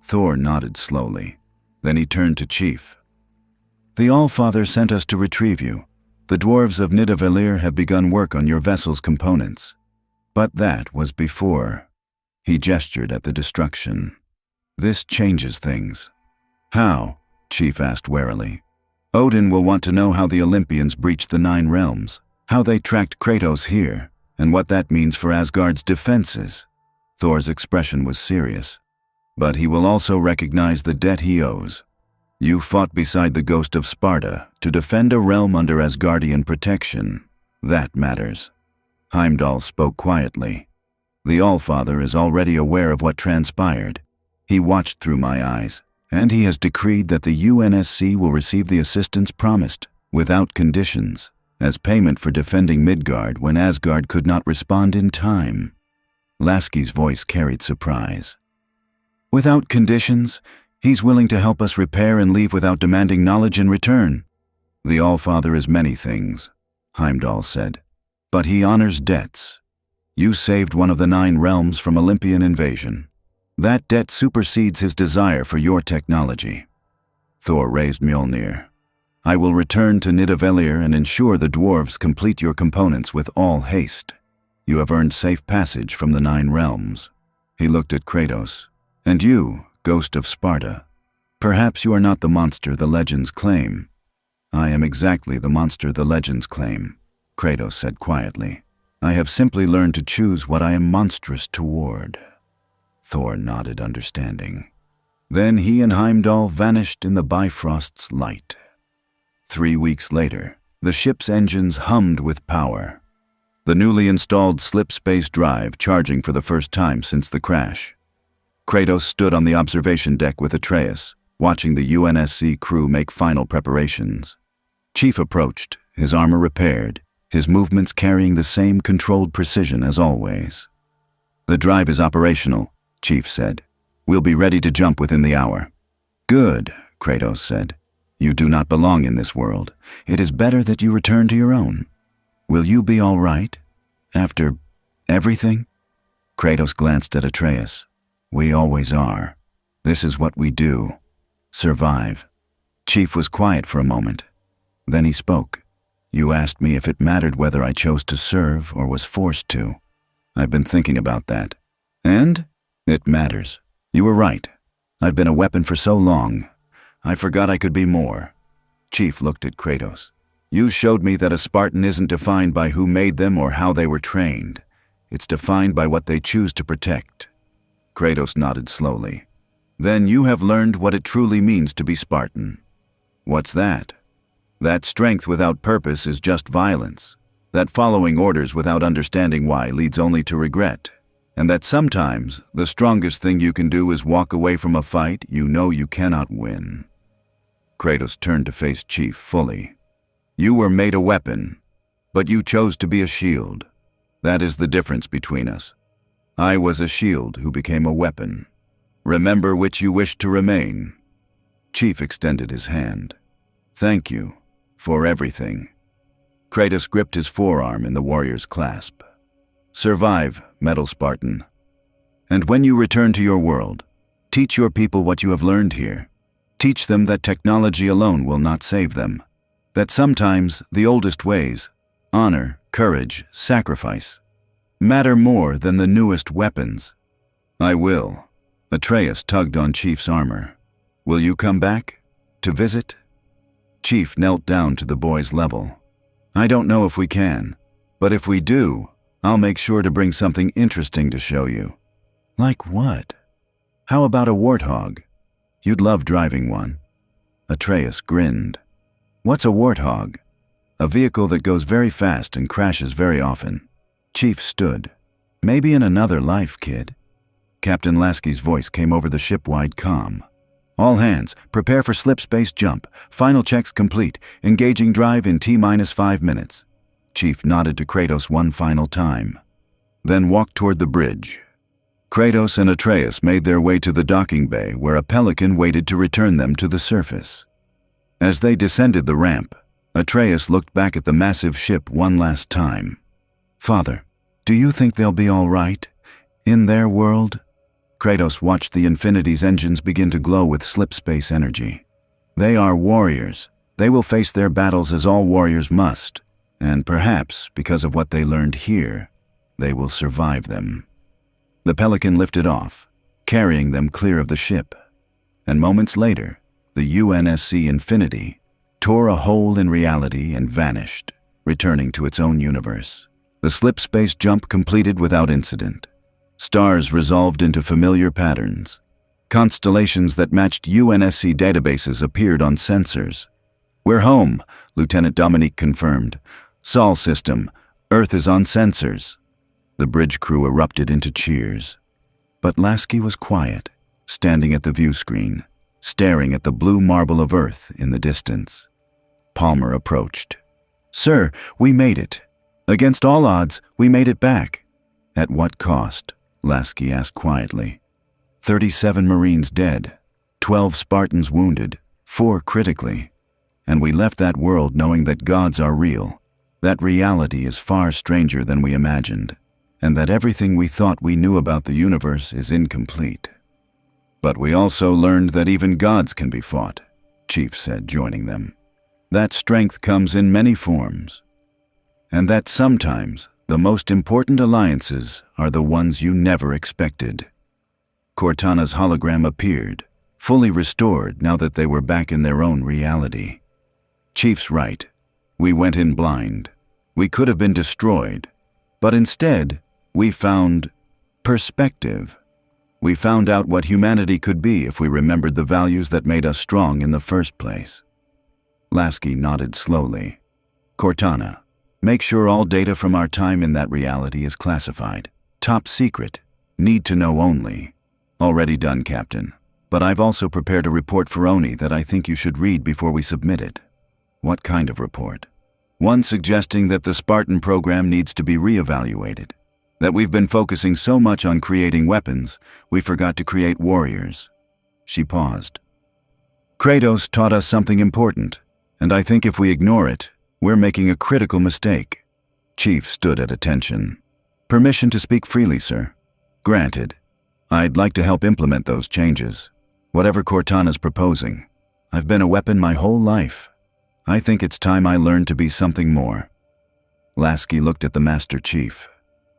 Thor nodded slowly. Then he turned to Chief. "The Allfather sent us to retrieve you. The dwarves of Nidavellir have begun work on your vessel's components. But that was before." He gestured at the destruction. "This changes things." "How?" Chief asked warily. "Odin will want to know how the Olympians breached the 9 realms, how they tracked Kratos here, and what that means for Asgard's defenses." Thor's expression was serious. "But he will also recognize the debt he owes. You fought beside the ghost of Sparta to defend a realm under Asgardian protection. That matters." Heimdall spoke quietly. "The Allfather is already aware of what transpired. He watched through my eyes, and he has decreed that the UNSC will receive the assistance promised, without conditions, as payment for defending Midgard when Asgard could not respond in time." Lasky's voice carried surprise. "Without conditions? He's willing to help us repair and leave without demanding knowledge in return." "The Allfather is many things," Heimdall said, "but he honors debts. You saved one of the 9 realms from Olympian invasion. That debt supersedes his desire for your technology." Thor raised Mjolnir. I will return to Nidavellir and ensure the dwarves complete your components with all haste. You have earned safe passage from the 9 realms. He looked at Kratos. And you, ghost of Sparta, perhaps you are not the monster the legends claim. I am exactly the monster the legends claim, Kratos said quietly. I have simply learned to choose what I am monstrous toward. Thor nodded understanding. Then he and Heimdall vanished in the Bifrost's light. 3 weeks later, the ship's engines hummed with power. The newly installed slip-space drive charging for the first time since the crash. Kratos stood on the observation deck with Atreus, watching the UNSC crew make final preparations. Chief approached, his armor repaired, his movements carrying the same controlled precision as always. The drive is operational, Chief said. We'll be ready to jump within the hour. Good, Kratos said. You do not belong in this world. It is better that you return to your own. Will you be all right? After everything? Kratos glanced at Atreus. We always are. This is what we do. Survive. Chief was quiet for a moment. Then he spoke. You asked me if it mattered whether I chose to serve or was forced to. I've been thinking about that. And? It matters. You were right. I've been a weapon for so long. I forgot I could be more. Chief looked at Kratos. You showed me that a Spartan isn't defined by who made them or how they were trained. It's defined by what they choose to protect. Kratos nodded slowly. Then you have learned what it truly means to be Spartan. What's that? That strength without purpose is just violence. That following orders without understanding why leads only to regret. And that sometimes the strongest thing you can do is walk away from a fight you know you cannot win. Kratos turned to face Chief fully. You were made a weapon, but you chose to be a shield. That is the difference between us. I was a shield who became a weapon. Remember which you wish to remain. Chief extended his hand. Thank you for everything. Kratos gripped his forearm in the warrior's clasp. Survive, Metal Spartan. And when you return to your world, teach your people what you have learned here. Teach them that technology alone will not save them. That sometimes the oldest ways, honor, courage, sacrifice, matter more than the newest weapons. I will. Atreus tugged on Chief's armor. Will you come back? To visit? Chief knelt down to the boy's level. I don't know if we can, but if we do, I'll make sure to bring something interesting to show you. Like what? How about a warthog? You'd love driving one. Atreus grinned. What's a warthog? A vehicle that goes very fast and crashes very often. Chief stood. Maybe in another life, kid. Captain Lasky's voice came over the ship-wide comm. All hands, prepare for slip-space jump. Final checks complete. Engaging drive in T-5 minutes. Chief nodded to Kratos one final time. Then walked toward the bridge. Kratos and Atreus made their way to the docking bay where a pelican waited to return them to the surface. As they descended the ramp, Atreus looked back at the massive ship one last time. Father, do you think they'll be all right? In their world? Kratos watched the Infinity's engines begin to glow with slip-space energy. They are warriors. They will face their battles as all warriors must. And perhaps, because of what they learned here, they will survive them. The pelican lifted off, carrying them clear of the ship. And moments later, the UNSC Infinity tore a hole in reality and vanished, returning to its own universe. The slip-space jump completed without incident. Stars resolved into familiar patterns. Constellations that matched UNSC databases appeared on sensors. We're home, Lieutenant Dominique confirmed. Sol system, Earth is on sensors. The bridge crew erupted into cheers. But Lasky was quiet, standing at the view screen, staring at the blue marble of Earth in the distance. Palmer approached. Sir, we made it. Against all odds, we made it back. At what cost? Lasky asked quietly. 37 Marines dead, 12 Spartans wounded, 4 critically. And we left that world knowing that gods are real, that reality is far stranger than we imagined, and that everything we thought we knew about the universe is incomplete. But we also learned that even gods can be fought. Chief said, joining them. That strength comes in many forms, and that sometimes the most important alliances are the ones you never expected. Cortana's hologram appeared, fully restored now that they were back in their own reality. Chief's right. We went in blind. We could have been destroyed, but instead, we found perspective. We found out what humanity could be if we remembered the values that made us strong in the first place. Lasky nodded slowly. Cortana, make sure all data from our time in that reality is classified. Top secret. Need to know only. Already done, Captain. But I've also prepared a report for Oni that I think you should read before we submit it. What kind of report? One suggesting that the Spartan program needs to be reevaluated. That we've been focusing so much on creating weapons, we forgot to create warriors. She paused. Kratos taught us something important, and I think if we ignore it, we're making a critical mistake. Chief stood at attention. Permission to speak freely, sir. Granted. I'd like to help implement those changes. Whatever Cortana's proposing. I've been a weapon my whole life. I think it's time I learned to be something more. Lasky looked at the Master Chief,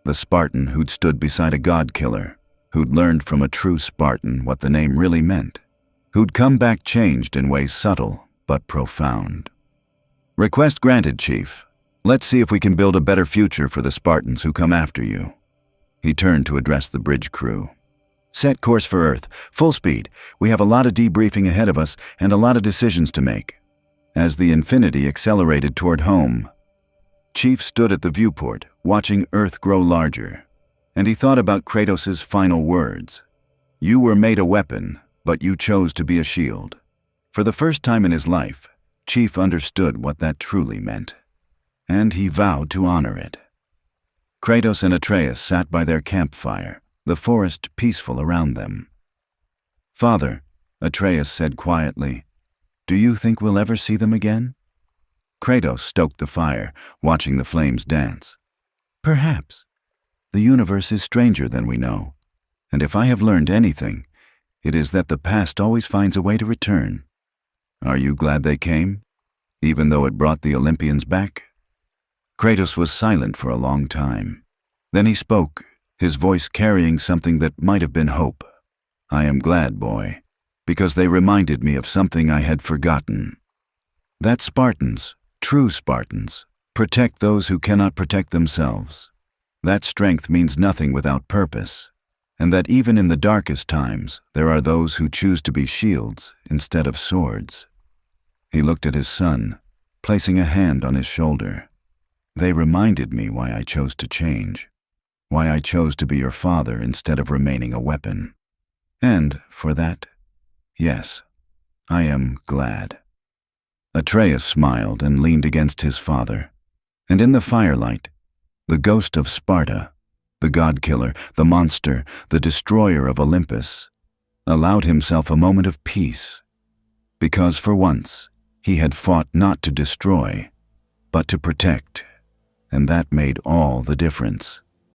the Spartan who'd stood beside a god killer, who'd learned from a true Spartan what the name really meant, who'd come back changed in ways subtle but profound. Request granted, Chief. Let's see if we can build a better future for the Spartans who come after you. He turned to address the bridge crew. Set course for Earth, full speed. We have a lot of debriefing ahead of us and a lot of decisions to make. As the Infinity accelerated toward home, Chief stood at the viewport, watching Earth grow larger, and he thought about Kratos' final words. You were made a weapon, but you chose to be a shield. For the first time in his life, Chief understood what that truly meant, and he vowed to honor it. Kratos and Atreus sat by their campfire, the forest peaceful around them. Father, Atreus said quietly, do you think we'll ever see them again? Kratos stoked the fire, watching the flames dance. Perhaps. The universe is stranger than we know, and if I have learned anything, it is that the past always finds a way to return. Are you glad they came, even though it brought the Olympians back? Kratos was silent for a long time. Then he spoke, his voice carrying something that might have been hope. I am glad, boy, because they reminded me of something I had forgotten. That Spartans, true Spartans, protect those who cannot protect themselves. That strength means nothing without purpose, and that even in the darkest times, there are those who choose to be shields instead of swords. He looked at his son, placing a hand on his shoulder. They reminded me why I chose to change, why I chose to be your father instead of remaining a weapon. And for that, yes, I am glad. Atreus smiled and leaned against his father, and in the firelight, the ghost of Sparta, the god-killer, the monster, the destroyer of Olympus, allowed himself a moment of peace, because for once he had fought not to destroy, but to protect, and that made all the difference.